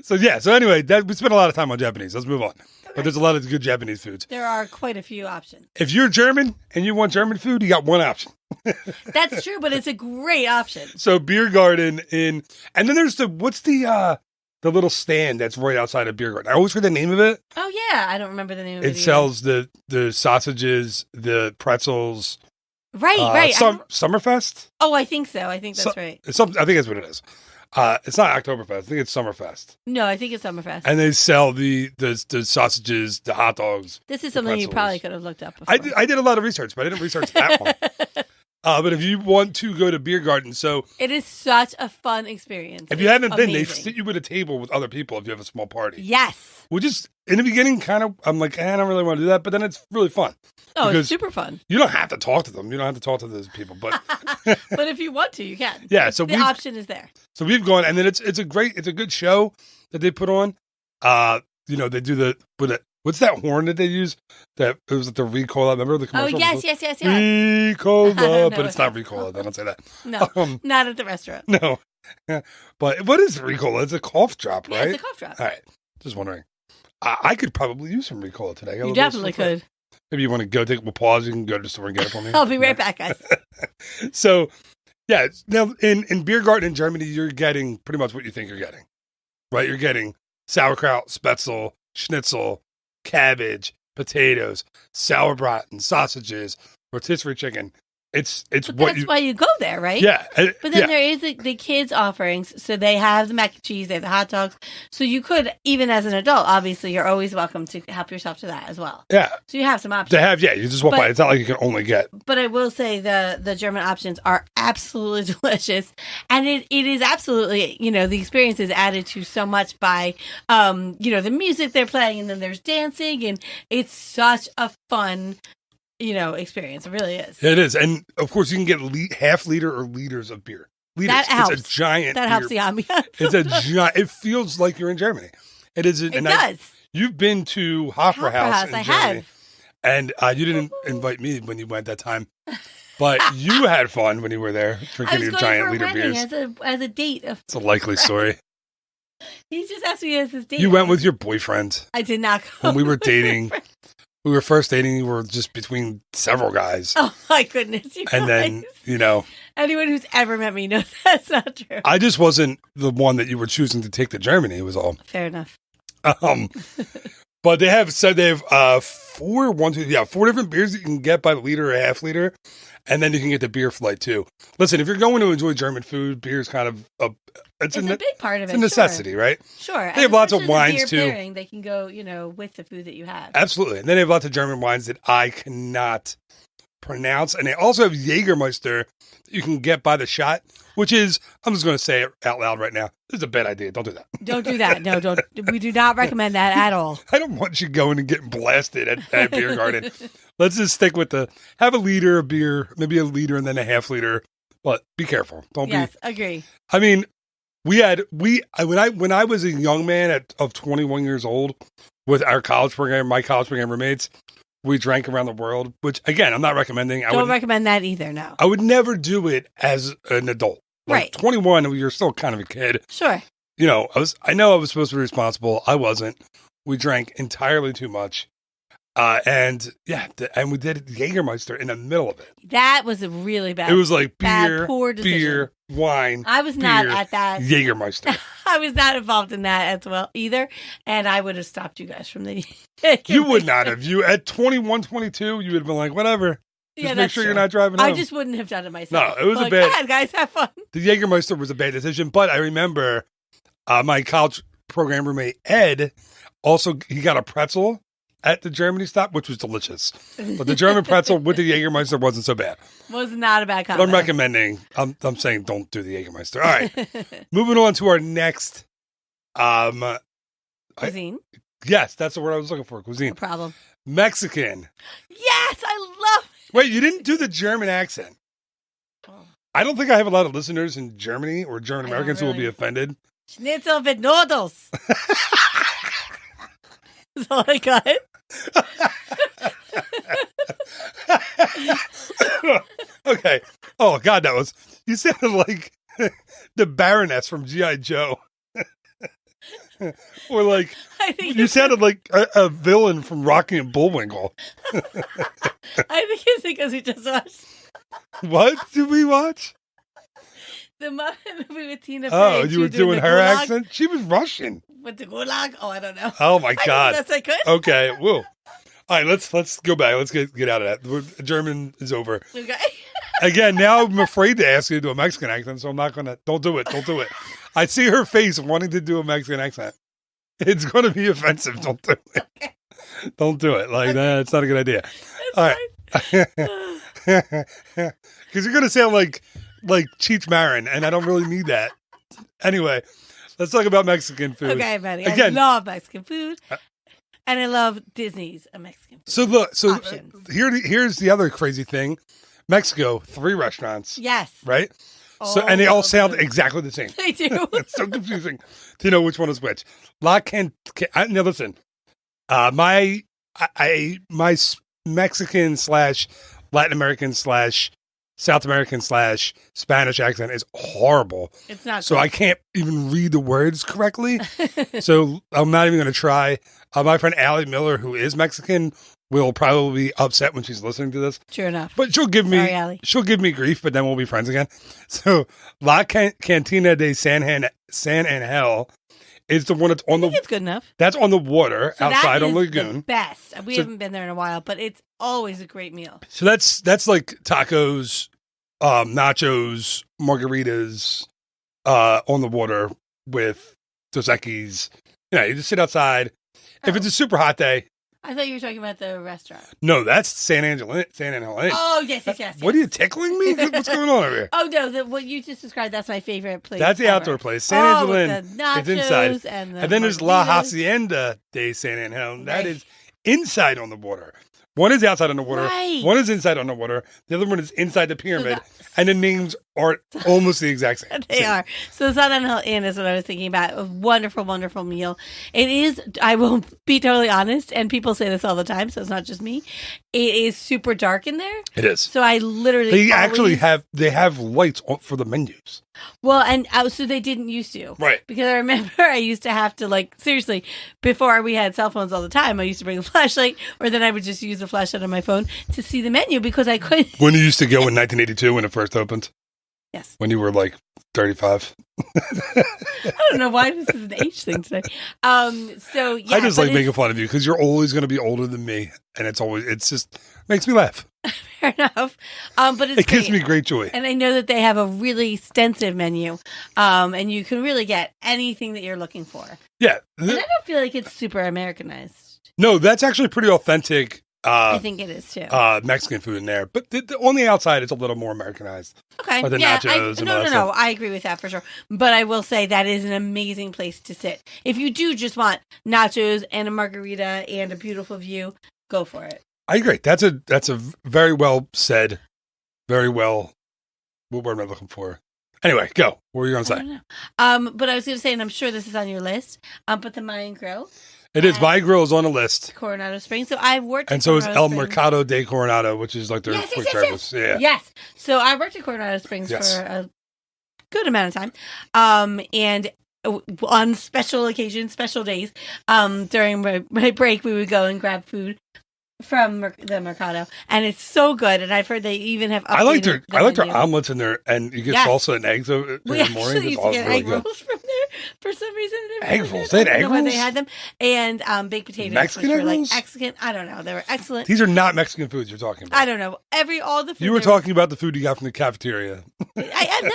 So anyway, we spent a lot of time on Japanese. Let's move on. But there's a lot of good Japanese foods.
There are quite a few options.
If you're German and you want German food, you got one option.
That's true, but it's a great option.
So beer garden and then there's what's the little stand that's right outside of beer garden. I always forget the name of it.
Oh yeah, I don't remember the name of it.
It sells the sausages, the pretzels.
Right.
Summerfest.
Oh, I think so. I think that's right.
I think that's what it is. It's not Oktoberfest. I think it's Summerfest.
No, I think it's Summerfest.
And they sell the sausages, the hot dogs.
This is something you probably could have looked up before.
I did a lot of research, but I didn't research that one. But if you want to go to beer garden, so
it is such a fun experience.
If you haven't been, they sit you at a table with other people if you have a small party.
Yes.
Which is, in the beginning, I'm like, I don't really want to do that, but then it's really fun.
Oh, it's super fun.
You don't have to talk to them. You don't have to talk to those people, but
but if you want to, you can.
Yeah, so
the option is there.
So we've gone, and then it's a good show that they put on. They do what's that horn that they use? That it was the Ricola. Remember the commercial?
Oh yes.
Ricola, but it's not Ricola. They don't say that.
No, not at the restaurant.
No, but what is Ricola? It's a cough drop, right?
Yeah, it's a cough drop.
All right, just wondering. I could probably use some Ricola today.
You definitely could.
Maybe you want to go we'll pause. You can go to the store and get it for me.
I'll be right back, guys.
So, yeah, now in beer garden in Germany, you're getting pretty much what you think you're getting, right? You're getting sauerkraut, spätzle, schnitzel, cabbage, potatoes, sauerbraten, sausages, rotisserie chicken. It's
that's why you go there, right?
Yeah.
But then there is the kids' offerings. So they have the mac and cheese, they have the hot dogs. So you could, even as an adult, obviously, you're always welcome to help yourself to that as well.
Yeah.
So you have some options.
They have, you just walk by. It's not like you can only get.
But I will say the German options are absolutely delicious. And it is absolutely, the experience is added to so much by, the music they're playing, and then there's dancing, and it's such a fun experience. It really is.
It is. And of course you can get half liter or liters of beer. Liters.
That helps.
It's a giant
That helps the ambiance.
It's a giant, it feels like you're in Germany. It is.
It does.
You've been to Hofbrauhaus in
I
Germany.
have.
And you didn't invite me when you went that time. But you had fun when you were there drinking your giant liter beers.
As a date.
It's a likely story.
He just asked me as his date.
You went with your boyfriend.
I did not go.
When we were dating. We were first dating. We were just between several guys.
Oh my goodness!
And then
anyone who's ever met me knows that's not true.
I just wasn't the one that you were choosing to take to Germany. It was all
fair enough.
But they have 4 different beers that you can get by the liter or half liter, and then you can get the beer flight too. Listen, if you're going to enjoy German food, beer is kind of it's a big part of it. It's a necessity,
sure.
Right?
Sure.
They have lots of wines too.
Pairing, they can go, with the food that you have.
Absolutely, and then they have lots of German wines that I cannot pronounce, and they also have Jägermeister that you can get by the shot. Which is, I'm just going to say it out loud right now. This is a bad idea. Don't do that.
Don't do that. No, don't. We do not recommend that at all.
I don't want you going and getting blasted at beer garden. Let's just stick with have a liter of beer, maybe a liter and then a half liter. But be careful.
Yes, agree.
I mean, when I was a young man of 21 years old with my college program roommates, we drank around the world, which again, I'm not recommending.
Don't recommend that either. No,
I would never do it as an adult.
Right.
21, you're still kind of a kid.
Sure.
I know I was supposed to be responsible. I wasn't. We drank entirely too much. And we did Jägermeister in the middle of it.
That was a really bad.
It was like beer,
poor decision.
beer, wine.
I was not
beer,
at that.
Jägermeister.
I was not involved in that as well either, and I would have stopped you guys from the.
You would not have. You at 21, 22, you would have been like, whatever. Just make sure you're not driving home.
I just wouldn't have done it myself.
No, it was
like,
a bad.
Go ahead, guys, have fun.
The Jägermeister was a bad decision, but I remember my college program roommate Ed also he got a pretzel at the Germany stop, which was delicious. But the German pretzel with the Jägermeister wasn't so bad.
Was not a bad
But
combo.
I'm recommending. I'm saying don't do the Jägermeister. All right, moving on to our next.
Cuisine.
Yes, that's the word I was looking for. Cuisine.
No problem.
Mexican.
Yes, I love.
Wait, you didn't do the German accent.
Oh.
I don't think I have a lot of listeners in Germany or German Americans who will be
really.
offended.
Schnitzel with noodles. That's all I got.
Okay. Oh God, that was you sounded like the Baroness from G.I. Joe. Or like
I think
you sounded like a villain from Rocky and Bullwinkle.
I think it's because we just watched
What did we watch?
the Muppet movie with Tina Fey.
Oh,
She
you were
was
doing
the
her
gulag.
accent? She was Russian.
With the gulag? Oh, I don't know.
Oh my God.
I did the best I could.
Okay, whoa. All right, let's go back. Let's get out of that. German is over.
Okay.
Again, now I'm afraid to ask you to do a Mexican accent, so I'm not going to. Don't do it. Don't do it. I see her face wanting to do a Mexican accent. It's going to be offensive. Don't do it.
Okay.
Don't do it. Like, it's not a good idea. All right. Because you're going to sound like Cheech Marin, and I don't really need that. Anyway, let's talk about Mexican food.
Okay, buddy.
Again,
I love Mexican food. And I love Disney's Mexican food.
So look,
Options.
Here's the other crazy thing. Mexico, 3 restaurants.
Yes.
Right? And they all sound exactly the same.
They do.
It's so confusing to know which one is which. Now listen, my Mexican / Latin American / South American / Spanish accent is horrible.
It's not
So
good.
I can't even read the words correctly. So I'm not even going to try. My friend Allie Miller, who is Mexican, will probably be upset when she's listening to this.
True enough.
But she'll give
Sorry, Allie.
me grief, but then we'll be friends again. So La Cantina de San Angel is the one that's on
I think it's good enough.
that's on the water
So
outside
that
on
is
Lagoon.
the best. We haven't been there in a while, but it's always a great meal.
So that's like tacos, nachos, margaritas, on the water with Dos Equis. You just sit outside. If it's a super hot day,
I thought you were talking about the restaurant.
no, that's San Angel.
Oh, yes.
What are you tickling me? What's going on over here?
Oh, no, what you just described, that's my favorite place.
That's the
ever.
outdoor place. San Angel
with
Inn
the nachos
is inside.
And
And then there's La
margaritas.
Hacienda de San Angel. That
Right.
is inside on the water. One is outside on the water.
Right.
One is inside on the water. The other one is inside the pyramid.
that-
And the names are almost the exact same.
They are. So Southern Hill Inn is what I was thinking about. A wonderful, wonderful meal. It is, I will be totally honest, and people say this all the time, so it's not just me. It is super dark in there.
It is.
So I literally
They actually
always-
have lights for the menus.
Well, and so they didn't used to.
Right.
Because I remember I used to have to, seriously, before we had cell phones all the time, I used to bring a flashlight, or then I would just use the flashlight on my phone to see the menu because I couldn't.
When you used to go in 1982 when it first opened?
Yes.
When you were 35?
I don't know why this is an age thing today. So, yeah.
I just
but
like
it's-
making fun of you because you're always going to be older than me. And it's just makes me laugh.
Fair enough. But it's
It gives
great.
me great joy.
And I know that they have a really extensive menu, and you can really get anything that you're looking for.
Yeah.
And I don't feel like it's super Americanized.
No, that's actually pretty authentic
I think it is too.
Mexican food in there. But on the outside, it's a little more Americanized.
Okay,
or the
yeah,
nachos and all that
no,
stuff.
I agree with that for sure. But I will say that is an amazing place to sit. If you do just want nachos and a margarita and a beautiful view, go for it.
I agree. That's a very well said, very well. What word am I looking for? Anyway, go. What were you going to
I
say?
don't know. But I was going to say, and I'm sure this is on your list, but the Mayan Grill,
It is. My Grill is on the list.
Coronado Springs. So I've worked
And
at
so is
Coronado
El
Springs.
Mercado de Coronado, which is like their
Yes,
quick
yes,
service. Yeah.
Yes. So I worked at Coronado Springs
Yes.
for a good amount of time. And on special occasions, special days, during my break, we would go and grab food. from the Mercado, and it's so good. And I've heard they even have.
I liked their
menu.
omelets in there, and you get salsa and eggs in
We
the morning.
actually used to get egg rolls from there for some reason.
Egg rolls? They had egg rolls?
They had them, and baked potatoes,
Mexican
which
egg
were
rolls?
like Mexican. I don't know. They were excellent.
These are not Mexican foods you're talking about.
I don't know. All the food
you were talking about the food you got from the cafeteria.
I am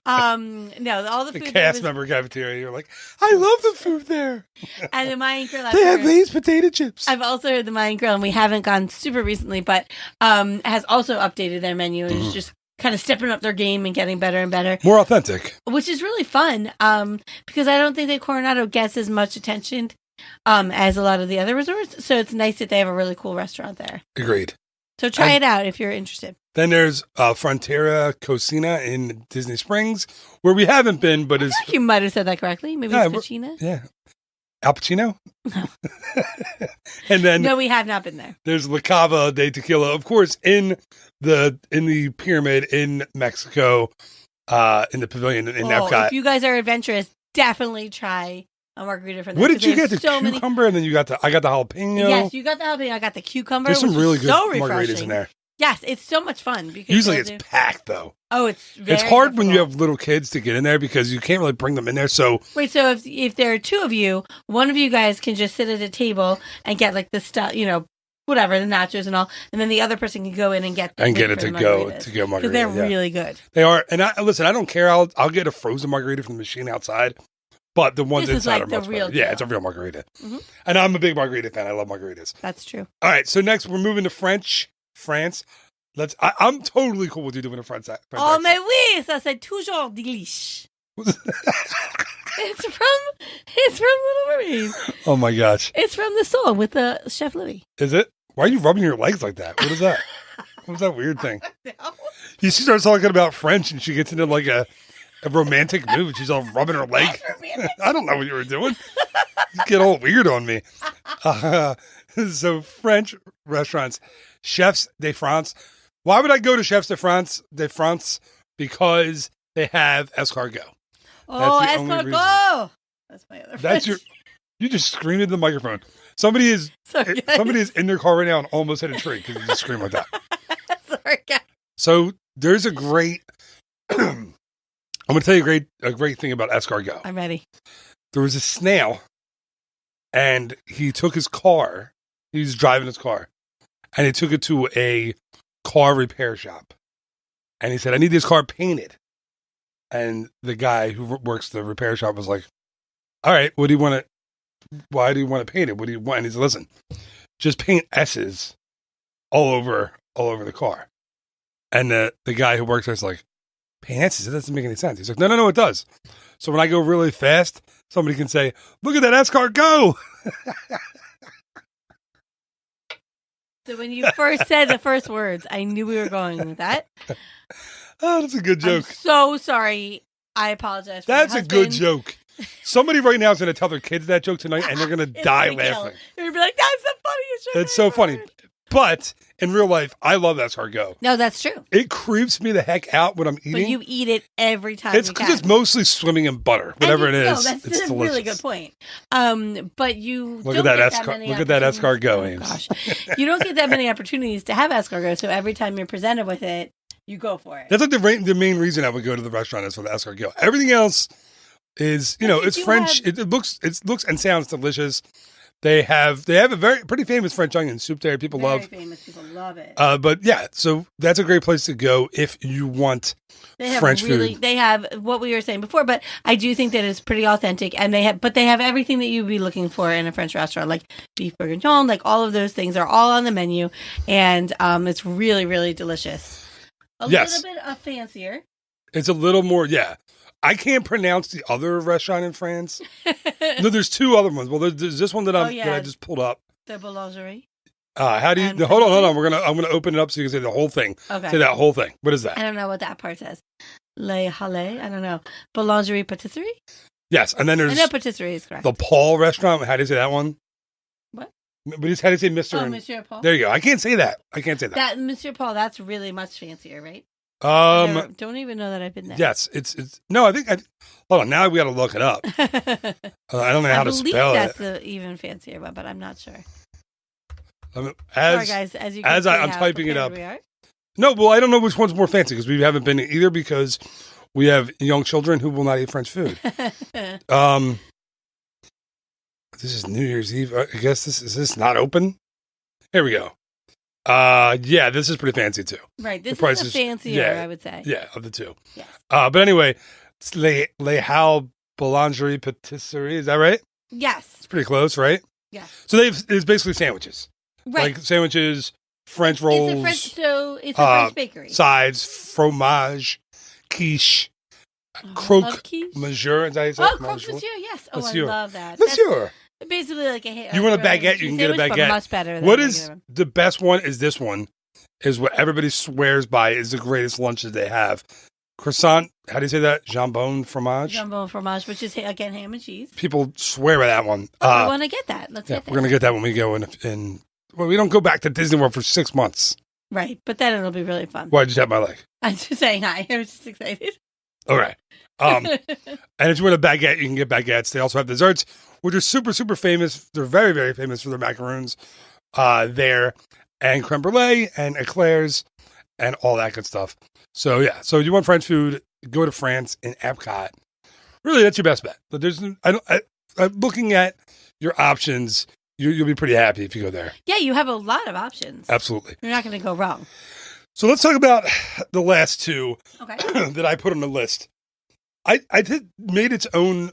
not. No, all the
The
food.
cast member cafeteria. You're like, I love the food there.
And the Mayan Grill.
They have these potato chips.
I've also heard the Mayan Grill, and we haven't gone super recently, but has also updated their menu and is just kind of stepping up their game and getting better and better.
More authentic.
Which is really fun because I don't think that Coronado gets as much attention as a lot of the other resorts. So it's nice that they have a really cool restaurant there.
Agreed.
So try it out if you're interested.
Then there's Frontera Cocina in Disney Springs, where we haven't been, but
I
is...
think you might have said that correctly. Maybe it's Cuisines?
Yeah. Al Pacino?
No.
And then...
No, we have not been there.
There's La Cava de Tequila, of course, in the pyramid in Mexico, in the pavilion in Epcot.
If you guys are adventurous, definitely try a margarita from there.
What did you get? The cucumber, and then I got the jalapeno.
Yes, you got the jalapeno. I got the cucumber.
There's some really good
refreshing.
margaritas in there.
Yes, it's so much fun. Because
usually it's packed, though.
Oh, it's
hard when you have little kids to get in there because you can't really bring them in there. So
wait, so if there are two of you, one of you guys can just sit at a table and get like the stuff, whatever, the nachos and all, and then the other person can go in and get it
to go margarita
because they're really good.
They are, and I don't care. I'll get a frozen margarita from the machine outside, but the ones inside are much better. Yeah, it's a real margarita, and I'm a big margarita fan. I love margaritas.
That's true.
All right, so next we're moving to France. I'm totally cool with you doing a French accent.
Oh, mais oui, ça c'est toujours delish. It's from Little Mermaid.
Oh my gosh.
It's from the song with the Chef Louis.
Is it? Why are you rubbing your legs like that? What is that? What was that weird thing? She starts talking about French and she gets into like a romantic mood. She's all rubbing her leg. I don't know what you were doing. You get all weird on me. So French restaurants, Chefs de France. Why would I go to Chefs de France? Because they have escargot.
Oh, escargot! That's my other French.
You just screamed into the microphone. Somebody is in their car right now and almost hit a tree because you just screamed like that.
Sorry, guys.
So there's a great... I'm going to tell you a great thing about escargot.
I'm ready.
There was a snail, and he took his car. He was driving his car, and he took it to a car repair shop. And he said, I need this car painted. And the guy who works the repair shop was like, all right, why do you want to paint it? What do you want? And he said, listen, just paint S's all over the car. And the guy who works there is like, paint S's? That doesn't make any sense. He's like, no, it does. So when I go really fast, somebody can say, look at that escargot.
So when you first said the first words, I knew we were going with that.
Oh, that's a good joke.
I'm so sorry. I apologize.
That's a good joke. Somebody right now is going to tell their kids that joke tonight, and they're going to die laughing.
They're going to be like, that's the funniest joke.
It's so funny. But in real life, I love escargot.
No, that's true.
It creeps me the heck out when I'm eating.
But you eat it every time.
It's because it's mostly swimming in butter. Whatever it is,
no, that's
it's
a
delicious.
really good point. But you
look at that escargot.
Oh, gosh, you don't get that many opportunities to have escargot. So every time you're presented with it, you go for it.
That's like the main reason I would go to the restaurant is for the escargot. Everything else is it's French. It looks and sounds delicious. They have a pretty famous French onion soup there. People love
it.
But yeah, so that's a great place to go if you want French food.
They have what we were saying before, but I do think that it's pretty authentic, and they have everything that you'd be looking for in a French restaurant, like beef bourguignon, like all of those things are all on the menu, and it's really, really delicious. A little bit fancier.
It's a little more, yeah. I can't pronounce the other restaurant in France. No, there's two other ones. Well, there's this one that I just pulled up.
The Boulangerie.
How do you? Hold on. I'm gonna open it up so you can say the whole thing.
Okay.
Say that whole thing. What is that?
I don't know what that part says. Le Halle. I don't know. Boulangerie Patisserie.
Yes, and then there's.
I know patisserie is correct.
The Paul restaurant. How do you say that one?
What?
But how do you say Mr.
Oh, Monsieur Paul.
There you go. I can't say that.
That Monsieur Paul. That's really much fancier, right? Don't even know that I've been there.
Yes, it's no. Hold on. Now we got to look it up. I don't know how to spell it.
That's the even fancier one, but I'm not sure. Sorry, guys. As you can see
I'm
how
typing it up.
prepared we are.
No, well, I don't know which one's more fancy because we haven't been either because we have young children who will not eat French food. This is New Year's Eve. I guess is this not open? Here we go. Yeah, this is pretty fancy too.
Right, this is the fancier, I would say.
Yeah, of the two.
Yes.
But anyway, it's Les Halles Boulangerie Patisserie. Is that right?
Yes.
It's pretty close, right?
Yes.
So it's basically sandwiches.
Right.
Like sandwiches, French rolls.
It's a French bakery.
Sides, fromage, quiche, croque monsieur. Is that how you say it?
Croque monsieur, yes. Oh,
Monsieur.
I love that.
Monsieur.
That's basically like
you want a baguette, you can get a baguette.
Much better than
what is the best one is this one, is what everybody swears by is the greatest lunches they have. Croissant, how do you say that? Jambon fromage?
Jambon fromage, which is, again, ham and cheese.
People swear by that one.
I want to get that. Let's get that.
We're going to get that when we go in. Well, we don't go back to Disney World for 6 months.
Right, but then it'll be really fun.
Why'd you tap my leg?
I'm just saying hi. I was just excited.
All right. And if you want a baguette, you can get baguettes. They also have desserts, which are super, super famous. They're very, very famous for their macaroons there, and creme brulee and eclairs and all that good stuff. So, yeah. So, if you want French food, go to France in Epcot. Really, that's your best bet. But I'm looking at your options. You'll be pretty happy if you go there.
Yeah, you have a lot of options.
Absolutely.
You're not going to go wrong.
So, let's talk about the last two that I put on the list. I made its own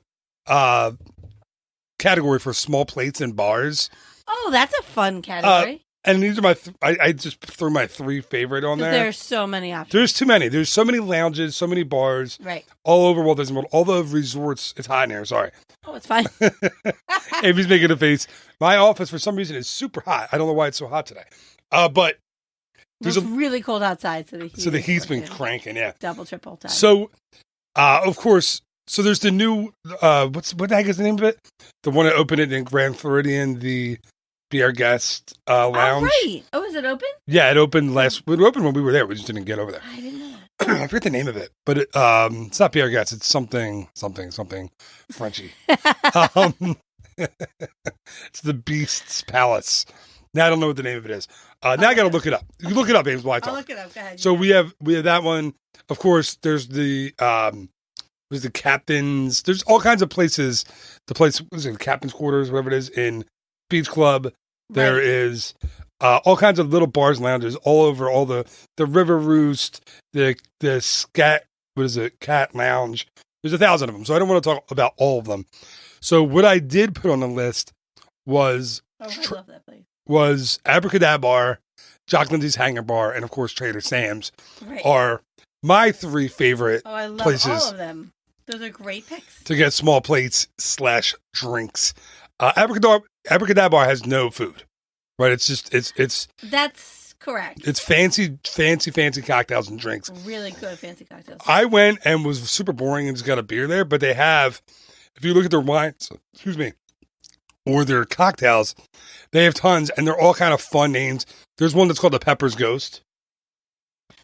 category for small plates and bars.
Oh, that's a fun category.
And these are I just threw my 3 favorite on there.
There's so many options.
There's too many. There's so many lounges, so many bars.
Right.
All over Walt Disney World. All the resorts. It's hot in here. Sorry.
Oh, it's fine.
Amy's making a face. My office, for some reason, is super hot. I don't know why it's so hot today. But
it's really cold outside. So the
heat's been cranking, yeah.
Double, triple time.
So, of course, so there's the new, what the heck is the name of it? The one that opened it in Grand Floridian, the Be Our Guest lounge.
Oh, right. Oh, is it open?
Yeah, it opened it opened when we were there. We just didn't get over there.
I didn't know that.
I forget the name of it, but it's not Be Our Guest. It's something Frenchy. It's the Beast's Palace. Now I don't know what the name of it is. Now I got to look it up. You can look it up, Ames.
I'll look it up. Go ahead.
So we have that one. Of course, there's the captain's. There's all kinds of places. The place was in captain's quarters, whatever it is, in Beach Club. Right. There is all kinds of little bars and lounges all over. All the River Roost, the Scat. What is it? Cat Lounge. There's 1,000 of them. So I don't want to talk about all of them. So what I did put on the list was
I love that place.
Was Abracadabra, Jock Lindsay's Hangar Bar, and of course Trader Sam's are my 3 favorite
I love
places.
All of them. Those are great picks.
To get small plates / drinks. Abracadabra has no food, right? It's just it's. That's
correct.
It's fancy cocktails and drinks.
Really good fancy cocktails.
I went and was super boring and just got a beer there, but they have. If you look at their wines, or their cocktails, they have tons, and they're all kind of fun names. There's one that's called the Pepper's Ghost.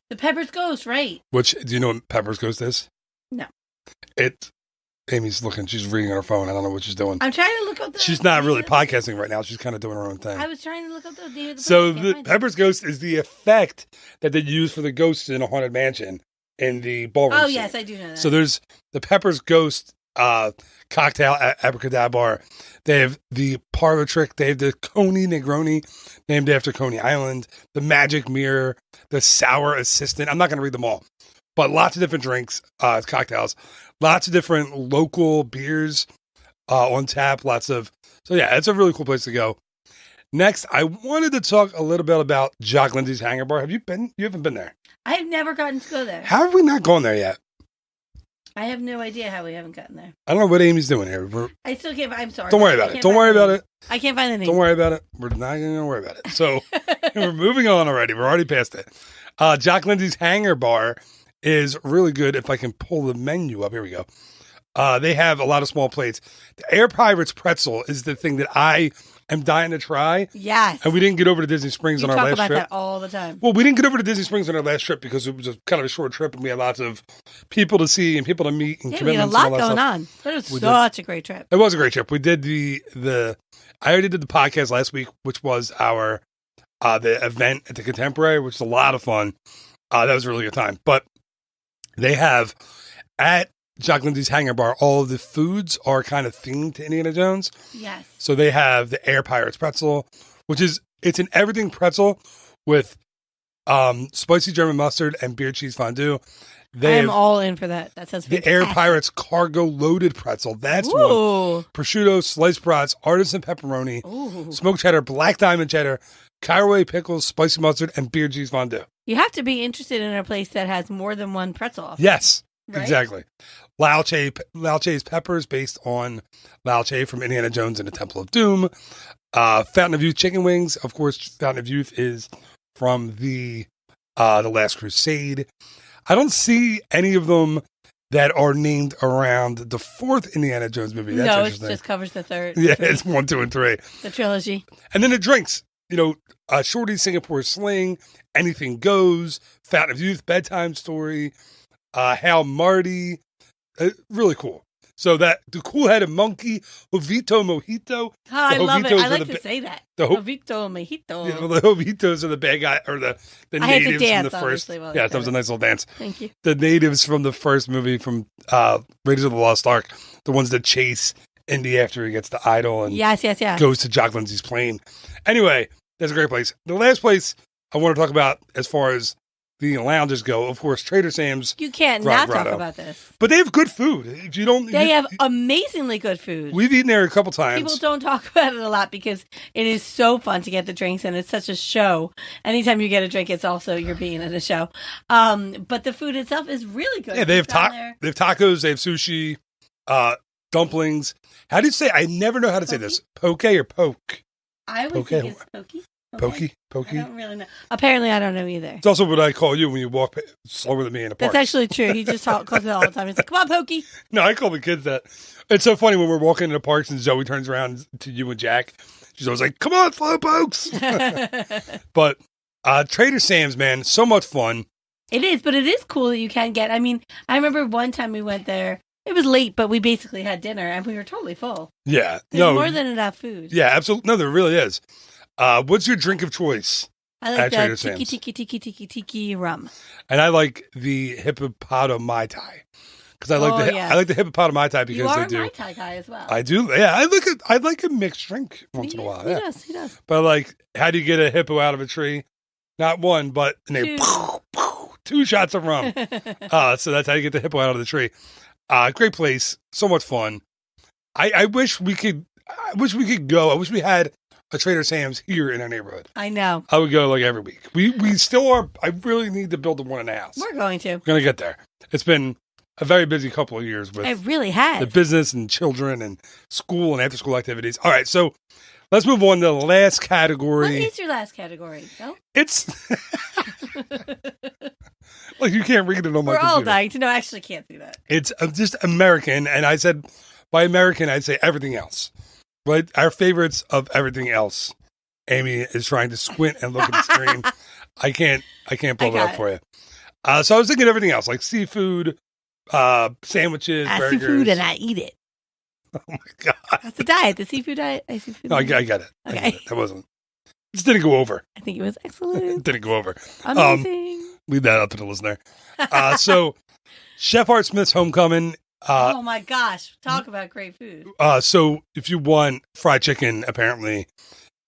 The Pepper's Ghost, right.
Which, do you know what Pepper's Ghost is?
No.
Amy's looking, she's reading on her phone. I don't know what she's doing.
I'm trying to look up
she's not really podcasting right now. She's kind of doing her own thing.
I was trying to look up the name of the
So the Pepper's Ghost is the effect that they use for the ghosts in a haunted mansion in the ballroom.
Oh, yes, I do know that.
So there's the Pepper's Ghost cocktail at Abracadabra. They have the Parlor Trick. They have the Coney Negroni, named after Coney Island. The Magic Mirror. The Sour Assistant. I'm not going to read them all, but lots of different drinks, cocktails. Lots of different local beers on tap. So yeah, it's a really cool place to go. Next, I wanted to talk a little bit about Jock Lindsay's Hangar Bar. Have you been? You haven't been there.
I've never gotten to go there.
How have we not gone there yet?
I have no idea how we haven't gotten there.
I don't know what Amy's doing here.
I still can't. I'm sorry.
Don't worry about it. Don't worry about it.
I can't find the name.
Don't worry about it. We're not going to worry about it. So we're moving on already. We're already past it. Jock Lindsay's Hangar Bar is really good. If I can pull the menu up. Here we go. They have a lot of small plates. The Air Pirates pretzel is the thing that I am dying to try.
Yes.
And we didn't get over to Disney Springs on our last trip.
You talk about that all the time.
Well, we didn't get over to Disney Springs on our last trip because it was kind of a short trip and we had lots of people to see and people to meet and commitments.
We had a lot going on. But it was such a great trip.
It was a great trip. We did I already did the podcast last week, which was our the event at the Contemporary, which is a lot of fun. That was a really good time. But they have at Jack Lindsay's Hangar Bar, all of the foods are kind of themed to Indiana Jones.
Yes.
So they have the Air Pirates pretzel, which is, it's an everything pretzel with spicy German mustard and beer cheese fondue.
I'm all in for that. That sounds fantastic.
The Air Pirates cargo loaded pretzel. That's
Ooh.
one. Prosciutto, sliced brats, artisan pepperoni, smoked cheddar, black diamond cheddar, caraway pickles, spicy mustard, and beer cheese fondue.
You have to be interested in a place that has more than one pretzel.
Yes,
right?
Exactly. Lao Che's peppers based on Lao Che from Indiana Jones and the Temple of Doom. Fountain of Youth chicken wings. Of course, Fountain of Youth is from the Last Crusade. I don't see any of them that are named around the fourth Indiana Jones movie. That's
no, it
interesting.
just covers the third.
Yeah, it's 1, 2, and 3.
The trilogy.
And then the drinks. Shorty Singapore Sling, Anything Goes, Fountain of Youth, Bedtime Story, Hail Marty. Really cool. So that the cool-headed monkey, Jovito Mojito.
Oh, I love it. I like to say that.
Jovito
Mojito.
Yeah, well, the Jovitos are the bad guy, or the
I had to
natives
dance,
from the first.
that
was a nice little dance.
Thank you.
The natives from the first movie from Raiders of the Lost Ark, the ones that chase Indy after he gets the idol and
yes.
goes to Jock Lindsay's plane. Anyway, that's a great place. The last place I want to talk about as far as the lounges go, of course, Trader Sam's.
You can't
Grotto.
not talk about this.
But they have good food. If you don't,
They have amazingly good food.
We've eaten there a couple times.
People don't talk about it a lot because it is so fun to get the drinks and it's such a show. Anytime you get a drink, it's also you're being at a show. But the food itself is really good.
Yeah, they have tacos, they have sushi, dumplings. How do you say? I never know how to say this. Poke or poke?
I would think it's pokey.
Pokey?
I don't really know. Apparently, I don't know either.
It's also what I call you when you walk slower than me in a park.
That's actually true. He just calls me all the time. He's like, "Come on, Pokey."
No, I call the kids that. It's so funny when we're walking in the parks and Zoe turns around to you and Jack. She's always like, "Come on, slow pokes." But Trader Sam's, man, so much fun.
It is, but it is cool that you can get. I mean, I remember one time we went there. It was late, but we basically had dinner and we were totally full.
Yeah,
There's more than enough food.
Yeah, absolutely. No, there really is. What's your drink of choice?
I like the tiki rum.
And I like the hippopotami Mai Tai. Because I like the hippopotami Mai Tai because they do.
Mai Tai guy as well.
I do. Yeah, I like a mixed drink once in a while. Yeah.
He does.
But how do you get a hippo out of a tree? Not one, but two shots of rum. So that's how you get the hippo out of the tree. Great place, so much fun. I wish we could go. I wish we had a Trader Sam's here in our neighborhood.
I know.
I would go every week. We still are. I really need to build the one in the house.
We're going to.
We're going to get there. It's been a very busy couple of years with
it really has.
The business and children and school and after school activities. All right, so let's move on to the last category.
What is your last category? No?
It's you can't read it on my computer.
We're all dying to know. I actually can't see that.
It's just American, and I said by American, I'd say everything else. But our favorites of everything else. Amy is trying to squint and look at the screen. I can't pull it up for you. So I was thinking everything else, like seafood, sandwiches, burgers.
Seafood, and I eat it.
Oh my god!
That's the diet, the seafood diet. I
got it.
Okay,
that wasn't. It didn't go over.
I think it was excellent.
It didn't go over.
Amazing.
Leave that up to the listener. So, Chef Art Smith's Homecoming.
Oh my gosh! Talk about great food.
So if you want fried chicken, apparently,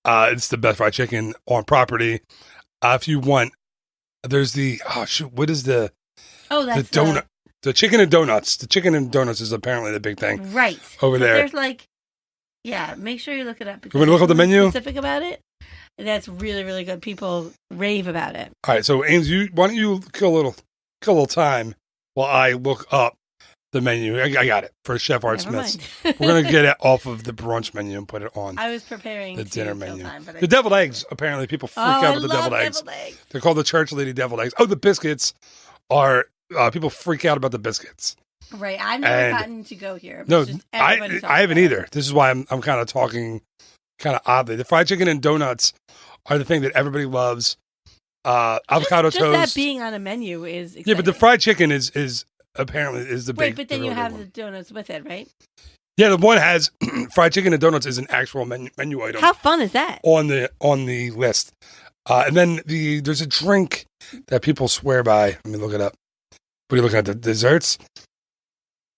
it's the best fried chicken on property. If you want, there's what is the donut? The chicken and donuts. The chicken and donuts is apparently the big thing,
right
over there.
There's make sure you look it up.
You want to look up the menu?
Specific about it. That's really, really good. People rave about it.
All right, so Ames, why don't you kill a little time while I look up the menu. I got it for Chef Art Smith's. We're going to get it off of the brunch menu and put it on.
I was preparing
the dinner menu.
The
deviled eggs, apparently people freak out with the deviled eggs. They're called the Church Lady deviled eggs. Oh, the biscuits are, people freak out about the biscuits.
Right. I've never gotten to go here.
No, I haven't either. This is why I'm kind of talking kind of oddly. The fried chicken and donuts are the thing that everybody loves. Avocado toast.
That being on a menu is exciting.
Yeah, but the fried chicken is apparently is the big.
Wait, but then you have the donuts with it, right?
Yeah, the one has fried chicken and donuts is an actual menu item.
How fun is that?
On the list. And then there's a drink that people swear by. Let me look it up. What are you looking at? The desserts?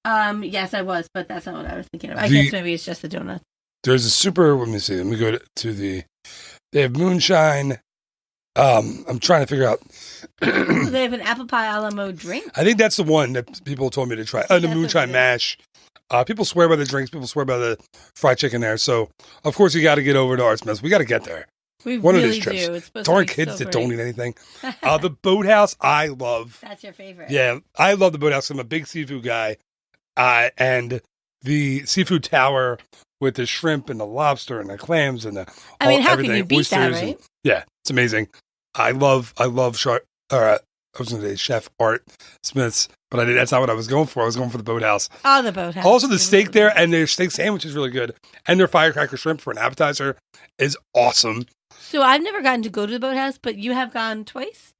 Yes, I was, but that's not what I was thinking of. I guess maybe it's just the donut.
There's a super. Let me see. Let me go to the. They have moonshine. I'm trying to figure out.
They have an apple pie a la mode drink.
I think that's the one that people told me to try. The moonshine mash. People swear by the drinks. People swear by the fried chicken there. So, of course, you got to get over to Arts Mess. We got to get there.
We
one
really
of these trips.
do. It's supposed
to our
to be
kids
so
that
great.
don't eat anything. The Boathouse, I love.
That's your favorite.
Yeah, I love the Boathouse. I'm a big seafood guy. And the seafood tower with the shrimp and the lobster and the clams and
how
everything.
Can you beat that, right?
Yeah, it's amazing. I love I was going to say Chef Art Smith's, but that's not what I was going for. I was going for the Boathouse.
Oh, the Boathouse.
Also, the steak there and their steak sandwich is really good. And their firecracker shrimp for an appetizer is awesome.
So I've never gotten to go to the Boathouse, but you have gone twice?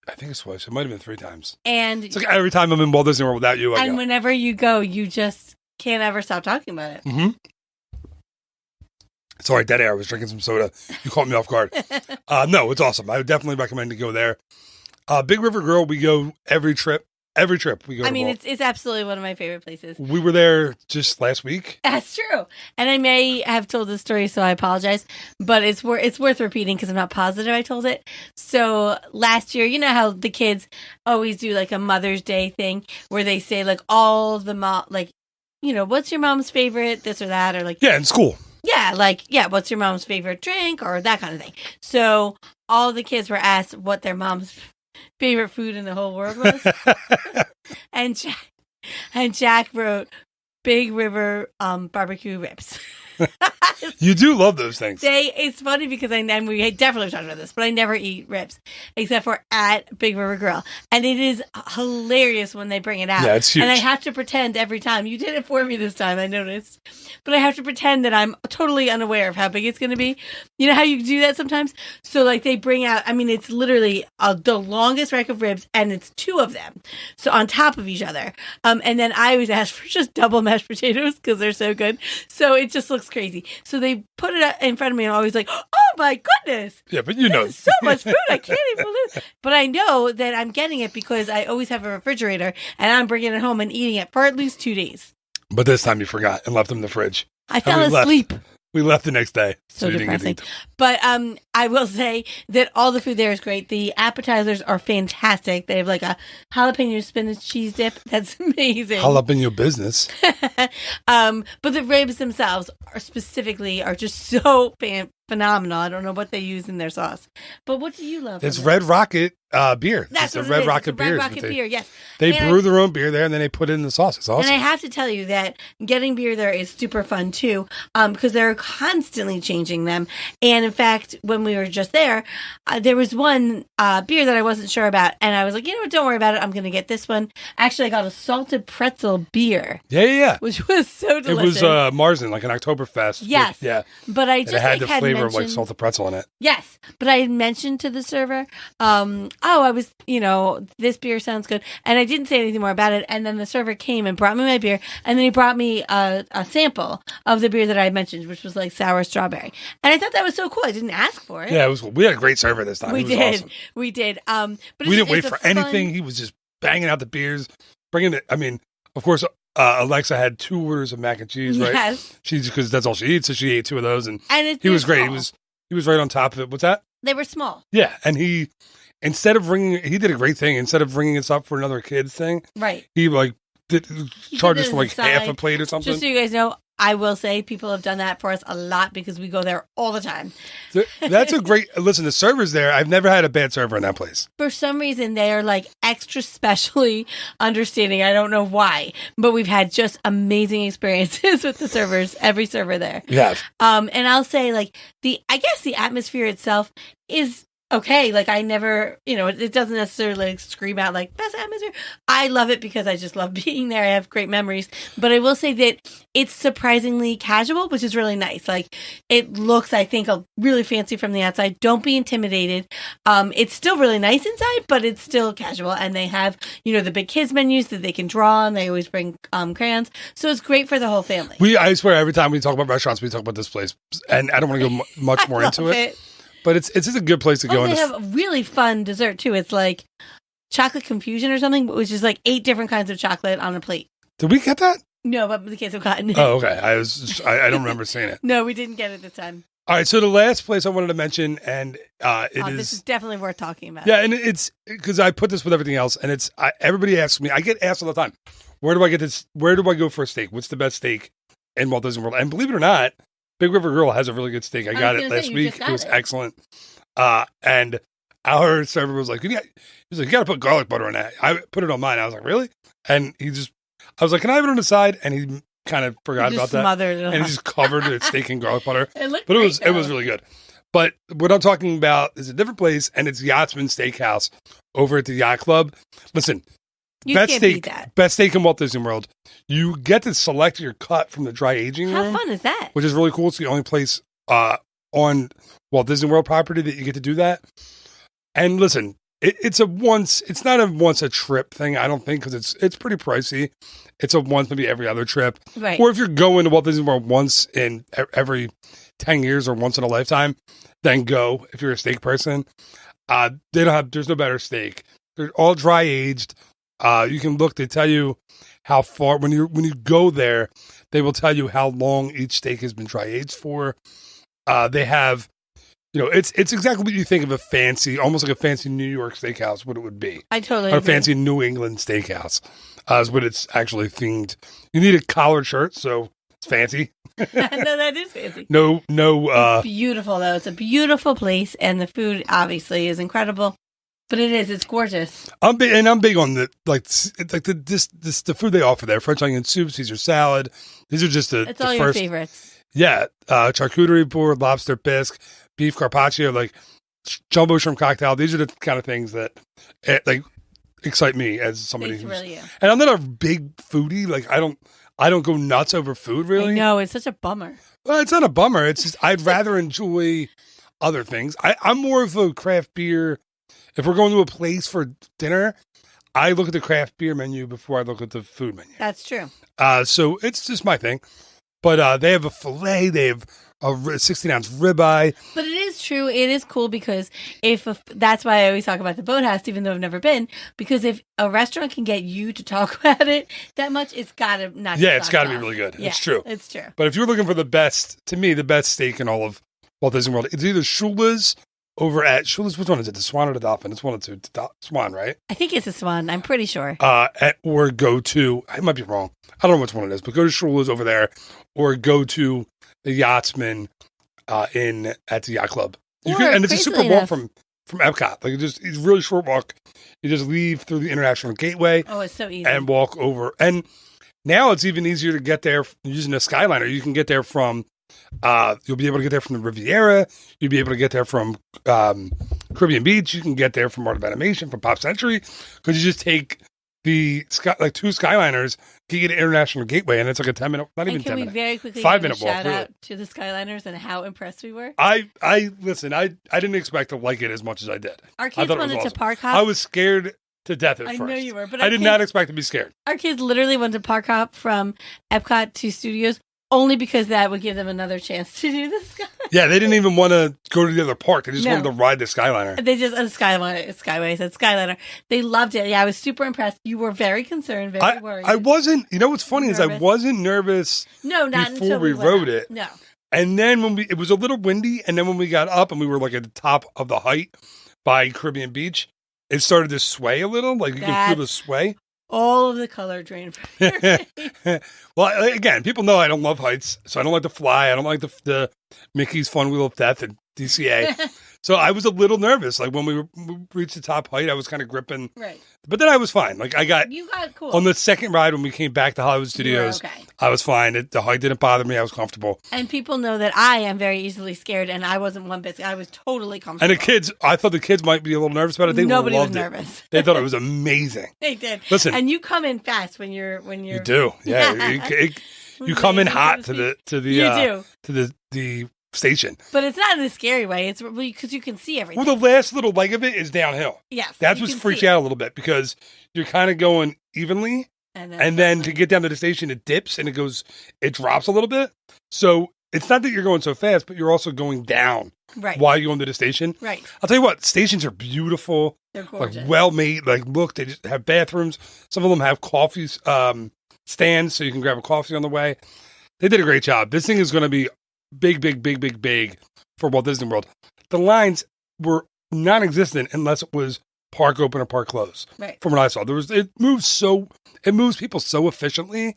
I think it's twice. It might have been 3 times.
And
it's like every time I'm in Walt Disney World without you, I go.
Whenever you go, you just can't ever stop talking about it.
Mm-hmm. Sorry, dead air. I was drinking some soda. You caught me off guard. No, it's awesome. I would definitely recommend to go there. Big River Grill, we go every trip. Every trip we go.
It's absolutely one of my favorite places.
We were there just last week.
That's true, and I may have told this story, so I apologize. But it's worth repeating because I'm not positive I told it. So last year, you know how the kids always do like a Mother's Day thing where they say like all the what's your mom's favorite, this or that, or like
in school.
Yeah, what's your mom's favorite drink or that kind of thing. So all the kids were asked what their mom's favorite food in the whole world was. and Jack wrote Big River barbecue ribs.
You do love those things.
It's funny because we definitely talked about this, but I never eat ribs except for at Big River Grill, and it is hilarious when they bring it out.
Yeah, it's huge.
And I have to pretend every time. You did it for me this time, I noticed, but I have to pretend that I'm totally unaware of how big it's going to be. You know how you do that sometimes? So like they bring out. I mean, it's literally the longest rack of ribs, and it's 2 of them, so on top of each other. And then I always ask for just double mashed potatoes because they're so good. So it just looks crazy. So they put it in front of me and I'm always like, oh my goodness.
Yeah, but you know.
So much food. I can't even believe it. But I know that I'm getting it because I always have a refrigerator and I'm bringing it home and eating it for at least 2 days.
But this time you forgot and left them in the fridge.
I fell asleep.
We left the next day.
So depressing. But I will say that all the food there is great. The appetizers are fantastic. They have like a jalapeno spinach cheese dip. That's amazing.
Jalapeno business.
But the ribs themselves are just so phenomenal. I don't know what they use in their sauce. But what do you love?
It's Red Rocket beer.
That's
the
what
Red
it is.
Rocket beer.
Red Rocket beer, yes.
They brew their own beer there and then they put it in the sauce. It's awesome.
And I have to tell you that getting beer there is super fun too, because they're constantly changing them. And in fact, when we were just there was one beer that I wasn't sure about. And I was like, you know what, don't worry about it. I'm going to get this one. Actually, I got a salted pretzel beer.
Yeah.
Which was so delicious.
It was Marzen, like an Oktoberfest.
Yes.
Yeah.
But I just
it had the flavor
mentioned,
of like salted pretzel in it.
Yes. But I had mentioned to the server, this beer sounds good. And I didn't say anything more about it. And then the server came and brought me my beer. And then he brought me a sample of the beer that I had mentioned, which was like sour strawberry. And I thought that was so cool. I didn't ask for it.
Yeah, we had a great server this time.
We did. Awesome. We did. But
we didn't wait for anything. He was just banging out the beers, bringing it. I mean, of course, Alexa had 2 orders of mac and cheese, right?
Yes.
Because that's all she eats, so she ate 2 of those. And
he
was great.
Small.
He was right on top of it. What's that?
They were small.
Yeah, and he did a great thing. Instead of ringing us up for another kids thing,
right?
He charged us for like half a plate or something.
Just so you guys know, I will say people have done that for us a lot because we go there all the time.
That's a great, listen, the servers there, I've never had a bad server in that place.
For some reason, they are like extra specially understanding. I don't know why, but we've had just amazing experiences with the servers, every server there.
Yeah.
And I'll say like I guess the atmosphere itself is okay. Like I never, it doesn't necessarily like scream out like best atmosphere. I love it because I just love being there. I have great memories, but I will say that it's surprisingly casual, which is really nice. Like it looks, I think, really fancy from the outside. Don't be intimidated. It's still really nice inside, but it's still casual. And they have, the big kids menus that they can draw on. They always bring crayons. So it's great for the whole family.
I swear every time we talk about restaurants, we talk about this place and I don't want to go much more into it. But it's just a good place to go.
They have a really fun dessert too. It's like chocolate confusion or something, which is like 8 different kinds of chocolate on a plate.
Did we get that?
No, but the kids have gotten it.
Oh, okay. I don't remember seeing it.
No, we didn't get it this time.
All right, so the last place I wanted to mention, and
this is definitely worth talking about.
Yeah, and it's because I put this with everything else, and it's everybody asks me. I get asked all the time, where do I get this? Where do I go for a steak? What's the best steak in Walt Disney World? And believe it or not, Big River Grill has a really good steak. I got it last week. It was excellent. And our server was like, you got to put garlic butter on that. I put it on mine. I was like, really? And I was like, can I have it on the side? And he kind of forgot about that, and he just covered it steak in garlic butter. It was really good. But what I'm talking about is a different place, and it's Yachtsman Steakhouse over at the Yacht Club. Listen, best steak in Walt Disney World. You get to select your cut from the dry aging room.
How fun is that?
Which is really cool. It's the only place on Walt Disney World property that you get to do that. And listen, it's not a once a trip thing, I don't think, because it's pretty pricey. It's a once, maybe every other trip.
Right.
Or if you're going to Walt Disney World once in every 10 years or once in a lifetime, then go if you're a steak person. There's no better steak. They're all dry aged. You can look, they tell you how far, when you go there, they will tell you how long each steak has been dry aged for. They have, it's exactly what you think of almost like a fancy New York steakhouse, what it would be.
I totally
agree.
A
fancy New England steakhouse is what it's actually themed. You need a collared shirt, so it's fancy.
No, that is fancy.
No.
It's beautiful, though. It's a beautiful place, and the food, obviously, is incredible. But it's gorgeous. I'm big
on the the food they offer there. French onion soup, Caesar salad. These are just the
all your favorites.
Yeah, charcuterie board, lobster bisque, beef carpaccio, like jumbo shrimp cocktail. These are the kind of things that excite me as somebody who's
really you.
And I'm not a big foodie. Like I don't go nuts over food really.
No, it's such a bummer.
Well, it's not a bummer. It's just I'd rather enjoy other things. I'm more of a craft beer. If we're going to a place for dinner, I look at the craft beer menu before I look at the food menu.
That's true.
So it's just my thing. But they have a filet. They have a 16-ounce ribeye.
But it is true. It is cool because that's why I always talk about the Boathouse, even though I've never been. Because if a restaurant can get you to talk about it that much, it's got to not.
Yeah, it's got to be really good.
Yeah,
it's true.
It's true.
But if you're looking for the best steak in all of Walt Disney World, it's either Shula's over at Shula's. Which one is it? The Swan or the Dolphin? It's one of the two. Swan, right?
I think it's a Swan. I'm pretty sure.
Or go to. I might be wrong. I don't know which one it is, but go to Shula's over there, or go to the Yachtsman at the Yacht Club. And it's a super walk from Epcot. Like it's a really short walk. You just leave through the International Gateway.
Oh, it's so easy.
And walk over. And now it's even easier to get there using a Skyliner. You can get there from. You'll be able to get there from the Riviera. You'll be able to get there from Caribbean Beach. You can get there from Art of Animation, from Pop Century, because you just take the two Skyliners, get to International Gateway, and it's like a 10-minute, not even 10 minutes.
Can we very quickly
5-minute walk,
shout out to the Skyliners and how impressed we were?
Listen, I didn't expect to like it as much as I did.
Our kids wanted to park hop.
I was scared to death at first.
I know you were, but
I did not expect to be scared.
Our kids literally went to park hop from Epcot to Studios only because that would give them another chance to do this.
Yeah, they didn't even want to go to the other park. They just wanted to ride the Skyliner.
They just Skyway said Skyliner. They loved it. Yeah, I was super impressed. You were very concerned, very worried.
I wasn't. You know what's funny is I wasn't nervous.
No, not
before
until
we rode it.
No.
And then it was a little windy, and then when we got up and we were like at the top of the height by Caribbean Beach, it started to sway a little. Like you can feel the sway.
All of the color drained from your face.
Well, again, people know I don't love heights, so I don't like to fly. I don't like the Mickey's Fun Wheel of Death at DCA. So I was a little nervous. Like when we reached the top height, I was kind of gripping.
Right.
But then I was fine. Like
you got cool.
On the second ride when we came back to Hollywood Studios,
okay.
I was fine. The height didn't bother me. I was comfortable.
And people know that I am very easily scared, and I wasn't one bit. I was totally comfortable.
And the kids, I thought the kids might be a little nervous about it.
Nobody
loved
was nervous.
It. They thought it was amazing.
They did.
Listen,
and you come in fast when you're.
You do, yeah. You come in hot to the station.
But it's not in a scary way. It's because you can see everything.
Well, the last little leg of it is downhill.
Yes.
That's what freaks you out a little bit because you're kind of going evenly. And then to get down to the station, it dips and it drops a little bit. So it's not that you're going so fast, but you're also going down
Right.
while you're going to the station.
Right.
I'll tell you what, stations are beautiful.
They're gorgeous.
Like well made. Like look, they just have bathrooms. Some of them have coffee stands, so you can grab a coffee on the way. They did a great job. This thing is going to be big for Walt Disney World. The lines were non-existent unless it was park open or park closed.
Right.
From what I saw, it moves people so efficiently.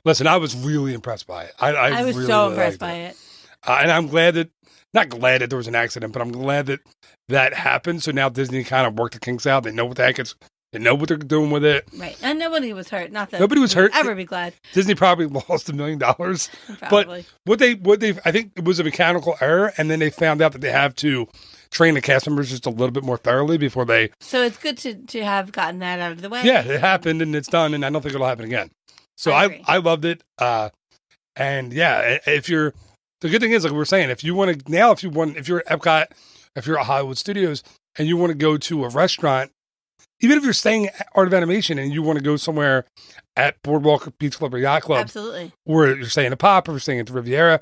Listen, I was really impressed by it. I
was
really,
so
really
impressed
liked
by it.
And I'm not glad that there was an accident, but I'm glad that happened. So now Disney kind of worked the kinks out. They know what the heck they know what they're doing with it.
Right. And nobody was hurt. Not that
Nobody was hurt.
Ever be glad.
Disney probably lost $1 million.
Probably.
But what they I think it was a mechanical error, and then they found out that they have to train the cast members just a little bit more thoroughly before they.
So it's good to have gotten that out of the way.
Yeah, it happened and it's done, and I don't think it'll happen again. So I loved it. And yeah, the good thing is, like we were saying, if you're at Epcot, if you're at Hollywood Studios, and you want to go to a restaurant, even if you're staying at Art of Animation and you want to go somewhere at Boardwalk or Beach Club or Yacht Club,
absolutely,
or you're staying at Pop or you're staying at the Riviera,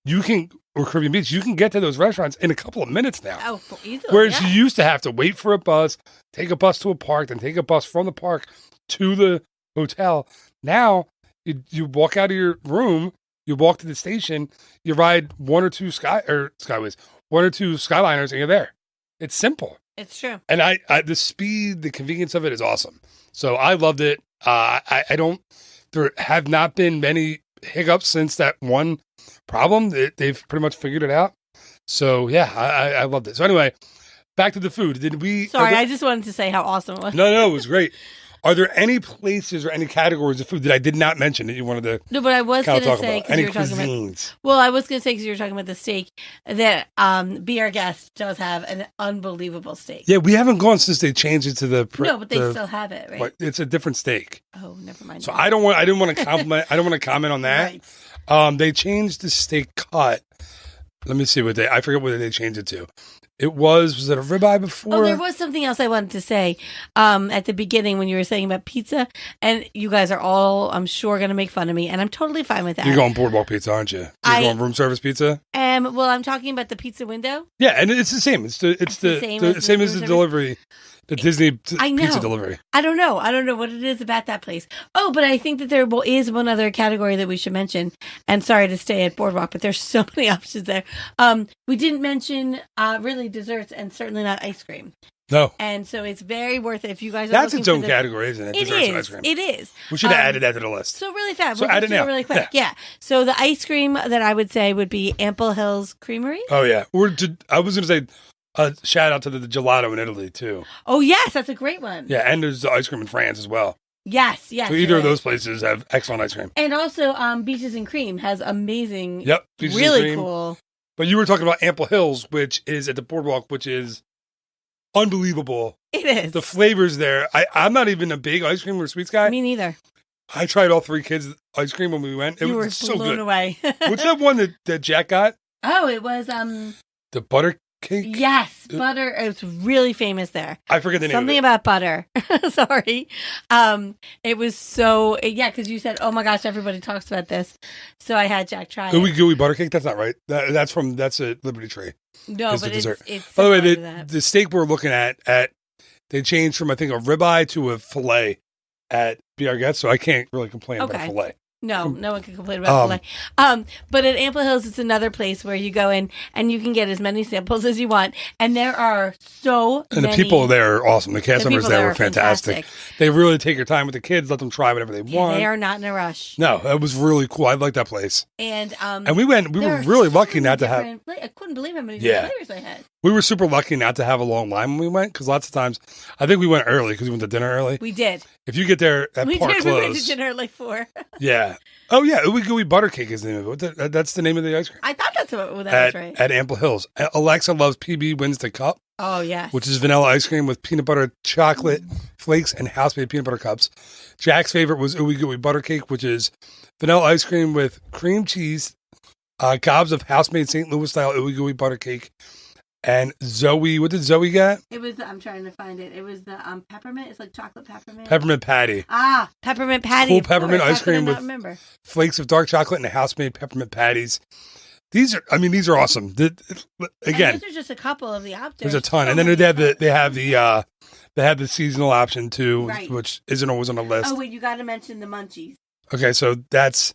or Caribbean Beach, you can get to those restaurants in a couple of minutes now.
Oh, easily.
Whereas you used to have to wait for a bus, take a bus to a park, then take a bus from the park to the hotel. Now you walk out of your room, you walk to the station, you ride one or two Skyways, one or two Skyliners, and you're there. It's simple.
It's true.
And the speed, the convenience of it is awesome. So I loved it. There have not been many hiccups since that one problem. They've pretty much figured it out. So yeah, I loved it. So anyway, back to the food.
Sorry, I just wanted to say how awesome it was.
No, it was great. Are there any places or any categories of food that I did not mention that you wanted to?
No, but I was going to say
because you were talking about.
Well, I was going to say because you were talking about the steak that Be Our Guest does have an unbelievable steak.
Yeah, we haven't gone since they changed it to the.
No, but they still have it, right?
It's a different steak.
Oh, never mind.
So I didn't want to compliment. I don't want to comment on that. Right. They changed the steak cut. Let me see I forget what they changed it to. Was it a ribeye before?
Oh, there was something else I wanted to say at the beginning when you were saying about pizza, and you guys are all, I'm sure, going to make fun of me, and I'm totally fine with that.
You're going boardwalk pizza, aren't you? You're going room service pizza?
Well, I'm talking about the pizza window.
Yeah, and it's the same. It's the same as the delivery. The Disney pizza delivery.
I don't know what it is about that place. Oh, but I think that there is one other category that we should mention. And sorry to stay at Boardwalk, but there's so many options there. We didn't mention really desserts and certainly not ice cream.
No.
And so it's very worth it if you guys are
That's its own category, isn't it?
Desserts and ice cream. It is.
We should have added that to the list.
So really fast.
So add it now.
Really quick. Yeah. So the ice cream that I would say would be Ample Hills Creamery.
Oh, yeah. I was going to say shout out to the gelato in Italy, too.
Oh, yes. That's a great one.
Yeah. And there's the ice cream in France as well.
Yes.
So either of those places have excellent ice cream.
And also Beaches and Cream has amazing,
Beaches
really
and Cream.
Cool.
But you were talking about Ample Hills, which is at the Boardwalk, which is unbelievable.
It is.
The flavors there. I'm not even a big ice cream or sweets guy.
Me neither.
I tried all three kids' ice cream when we went. It was so good.
Blown away.
What's that one that Jack got?
Oh, it was
the butter cake.
Yes, butter. It's really famous there.
I forget the name.
Something
of it.
about butter. Sorry. It was so because you said, "Oh my gosh, everybody talks about this," so I had Jack try it.
Gooey butter cake. That's not right. That's a Liberty Tree.
No, but it's
by the way, the steak we're looking at they changed from I think a ribeye to a fillet at Be Our Guest, so I can't really complain about a fillet.
No one can complain about fillet. But at Ample Hills, it's another place where you go in and you can get as many samples as you want. And there are
and the people there are awesome. The cast members there were fantastic. They really take your time with the kids, let them try whatever they want.
They are not in a rush.
No, that was really cool. I like that place.
And
we went. We were really lucky not to have.
I couldn't believe how many flavors they had.
We were super lucky not to have a long line when we went because lots of times, I think we went early because we went to dinner early.
We did.
If you get there at park close.
We went to dinner at like 4.
Yeah. Oh, yeah. Ooey Gooey Butter Cake is the name of it. That's the name of the ice cream.
I thought that was right.
At Ample Hills. Alexa loves PB Wednesday Cup.
Oh, yeah.
Which is vanilla ice cream with peanut butter chocolate flakes and house-made peanut butter cups. Jack's favorite was Ooey Gooey Butter Cake, which is vanilla ice cream with cream cheese, gobs of house-made St. Louis-style Ooey Gooey Butter Cake. And Zoe, what did Zoe get?
It was, I'm trying to find it. It was the peppermint. It's like chocolate peppermint.
Peppermint patty.
Ah, peppermint patty.
Cool peppermint ice cream with flakes of dark chocolate and house-made peppermint patties. these are awesome. Again,
and those are just a couple of the options.
there's a ton, and then they have the seasonal option too,
Right.
which isn't always on the list.
Oh wait, you got to mention the munchies.
Okay, so that's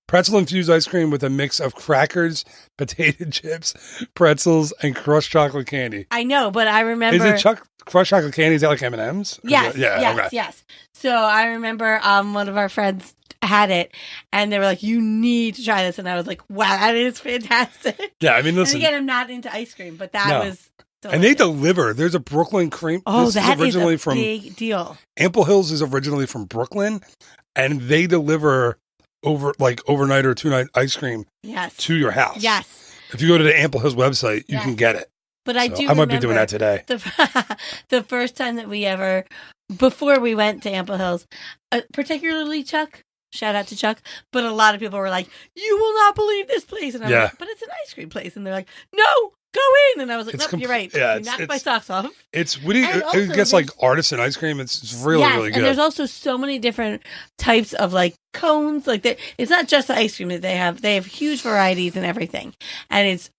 pretzel infused ice cream with a mix of crackers, potato chips, pretzels, and crushed chocolate candy.
I know, but I remember.
Is it crushed chocolate candy? Is that like M&Ms?
Yes,
Okay.
yes. So I remember one of our friends had it, and they were like, "You need to try this," and I was like, "Wow, that is fantastic."
Yeah, I mean, listen.
And again, I'm not into ice cream, but that was. Delicious.
And they deliver. There's a Brooklyn cream.
Oh,
this
that
is originally
is a
from
big deal.
Ample Hills is originally from Brooklyn, and they deliver overnight or 2-night ice cream to your house.
Yes.
If you go to the Ample Hills website, you can get it.
But
I might be doing that today.
The first time that before we went to Ample Hills, particularly Chuck, shout out to Chuck, but a lot of people were like, "You will not believe this place," and I'm like, "But it's an ice cream place," and they're like, "No, go in," and I was like, "Nope, you're right."
Yeah,
you knocked my socks off.
It gets like artisan ice cream. It's really really good.
And there's also so many different types of like cones. Like it's not just the ice cream that they have. They have huge varieties and everything, and it's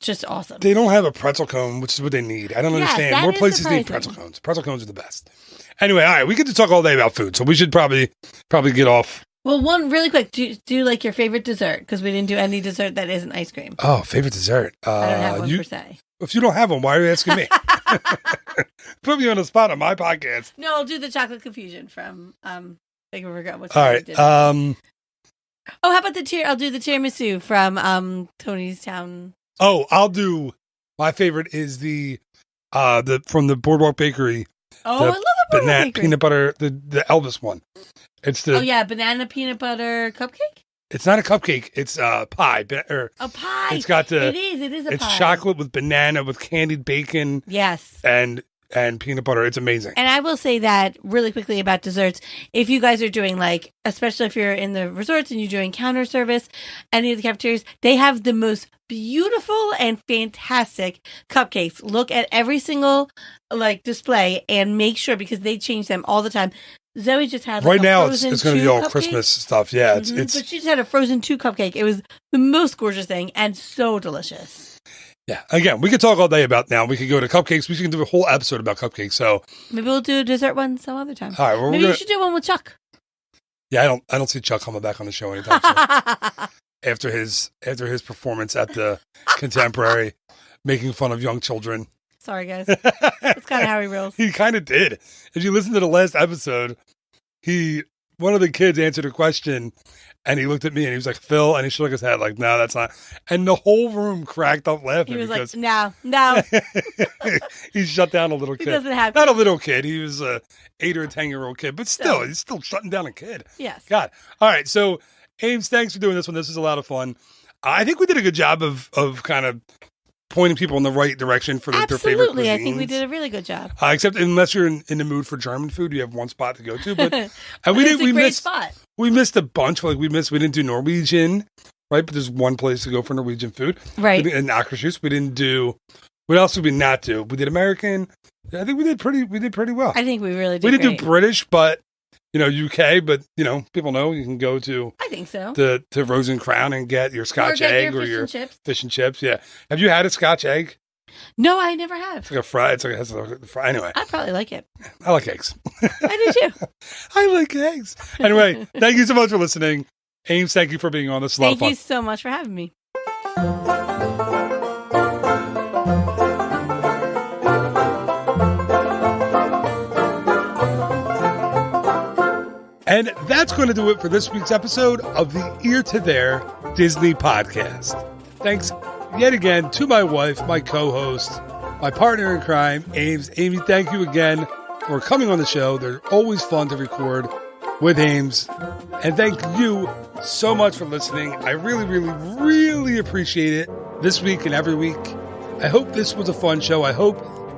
just awesome.
They don't have a pretzel cone, which is what they need. I don't understand. More places need pretzel cones. Pretzel cones are the best. Anyway, all right, we get to talk all day about food, so we should probably get off.
Well, one really quick. Do like your favorite dessert, because we didn't do any dessert that isn't ice cream.
Oh, favorite dessert.
I don't have one per se.
If you don't have one, why are you asking me? Put me on the spot on my podcast.
No, I'll do the chocolate confusion from I forgot what.
All right.
How about I'll do the tiramisu from Tony's Town.
Oh, I'll do. My favorite is the from the Boardwalk Bakery.
Oh, I love the Boardwalk Bakery.
Peanut butter, the Elvis one. It's the
banana peanut butter cupcake.
It's not a cupcake. It's a pie.
A pie.
It's got
It is a pie.
It's chocolate with banana with candied bacon.
Yes.
And peanut butter. It's amazing.
And I will say that really quickly about desserts. If you guys are doing especially if you're in the resorts and you're doing counter service, any of the cafeterias, they have the most beautiful and fantastic cupcakes. Look at every single display and make sure, because they change them all the time. Zoe just had
right now. It's going to be all
cupcake.
Christmas stuff. Yeah, it's.
But she just had a Frozen 2 cupcake. It was the most gorgeous thing and so delicious.
Yeah. Again, we could talk all day about now. We could go to cupcakes. We can do a whole episode about cupcakes. So
maybe we'll do a dessert one some other time.
All right.
Maybe you should do one with Chuck.
Yeah, I don't see Chuck coming back on the show anytime soon. after his performance at the Contemporary, making fun of young children.
Sorry, guys. That's kind of how he rolls.
He kind of did. If you listen to the last episode, one of the kids answered a question, and he looked at me and he was like, "Phil," and he shook his head like, "No, that's not." And the whole room cracked up laughing.
He was like, "No."
He shut down a little kid.
He doesn't have
not a little kid. He was a 8 or 10-year-old kid, but still, he's still shutting down a kid.
Yes.
God. All right. So, Ames, thanks for doing this one. This is a lot of fun. I think we did a good job of kind of pointing people in the right direction for their favorite cuisines.
Absolutely. I think we did a really good job.
Except unless you're in the mood for German food, you have one spot to go to. But
it's a great spot.
We missed a bunch. We didn't do Norwegian, right? But there's one place to go for Norwegian food.
Right.
And Akershus. We didn't do. What else did we not do? We did American. I think we did pretty well.
I think we really did.
We didn't do British, but UK, but people know you can go to.
I think so.
To Rose and Crown and get your Scotch egg or your fish and chips. Yeah. Have you had a Scotch egg?
No, I never have.
It's like a fry. It has a fry. Anyway,
I probably like it.
I like eggs.
I do too.
I like eggs. Anyway, thank you so much for listening. Ames, thank you for being on. This is a lot of fun.
Thank you so much for having me.
And that's going to do it for this week's episode of the Ear to There Disney podcast. Thanks yet again to my wife, my co-host, my partner in crime, Ames. Amy, thank you again for coming on the show. They're always fun to record with Ames. And thank you so much for listening. I really, really, really appreciate it this week and every week. I hope this was a fun show. I hope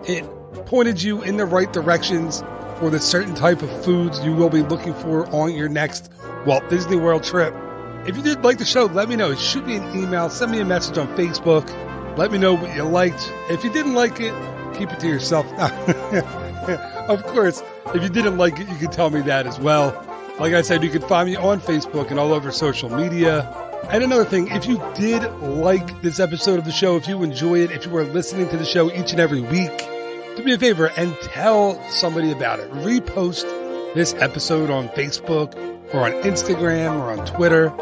it pointed you in the right directions for the certain type of foods you will be looking for on your next Walt Disney World trip. If you did like the show, let me know. Shoot me an email. Send me a message on Facebook. Let me know what you liked. If you didn't like it, keep it to yourself. Of course, if you didn't like it, you can tell me that as well. Like I said, you can find me on Facebook and all over social media. And another thing, if you did like this episode of the show, if you enjoy it, if you are listening to the show each and every week, do me a favor and tell somebody about it. Repost this episode on Facebook or on Instagram or on Twitter.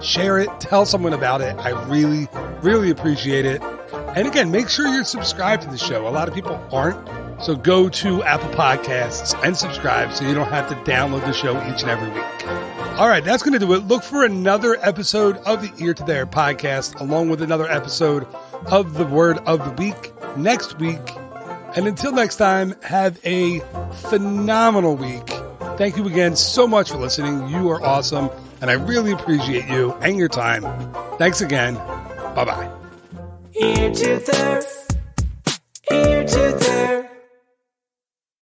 Share it. Tell someone about it. I really, really appreciate it. And again, make sure you're subscribed to the show. A lot of people aren't. So go to Apple Podcasts and subscribe so you don't have to download the show each and every week. All right, that's going to do it. Look for another episode of the Ear to the Air podcast, along with another episode of the Word of the Week next week. And until next time, have a phenomenal week. Thank you again so much for listening. You are awesome, and I really appreciate you and your time. Thanks again. Bye-bye.
Ear to there, ear to there.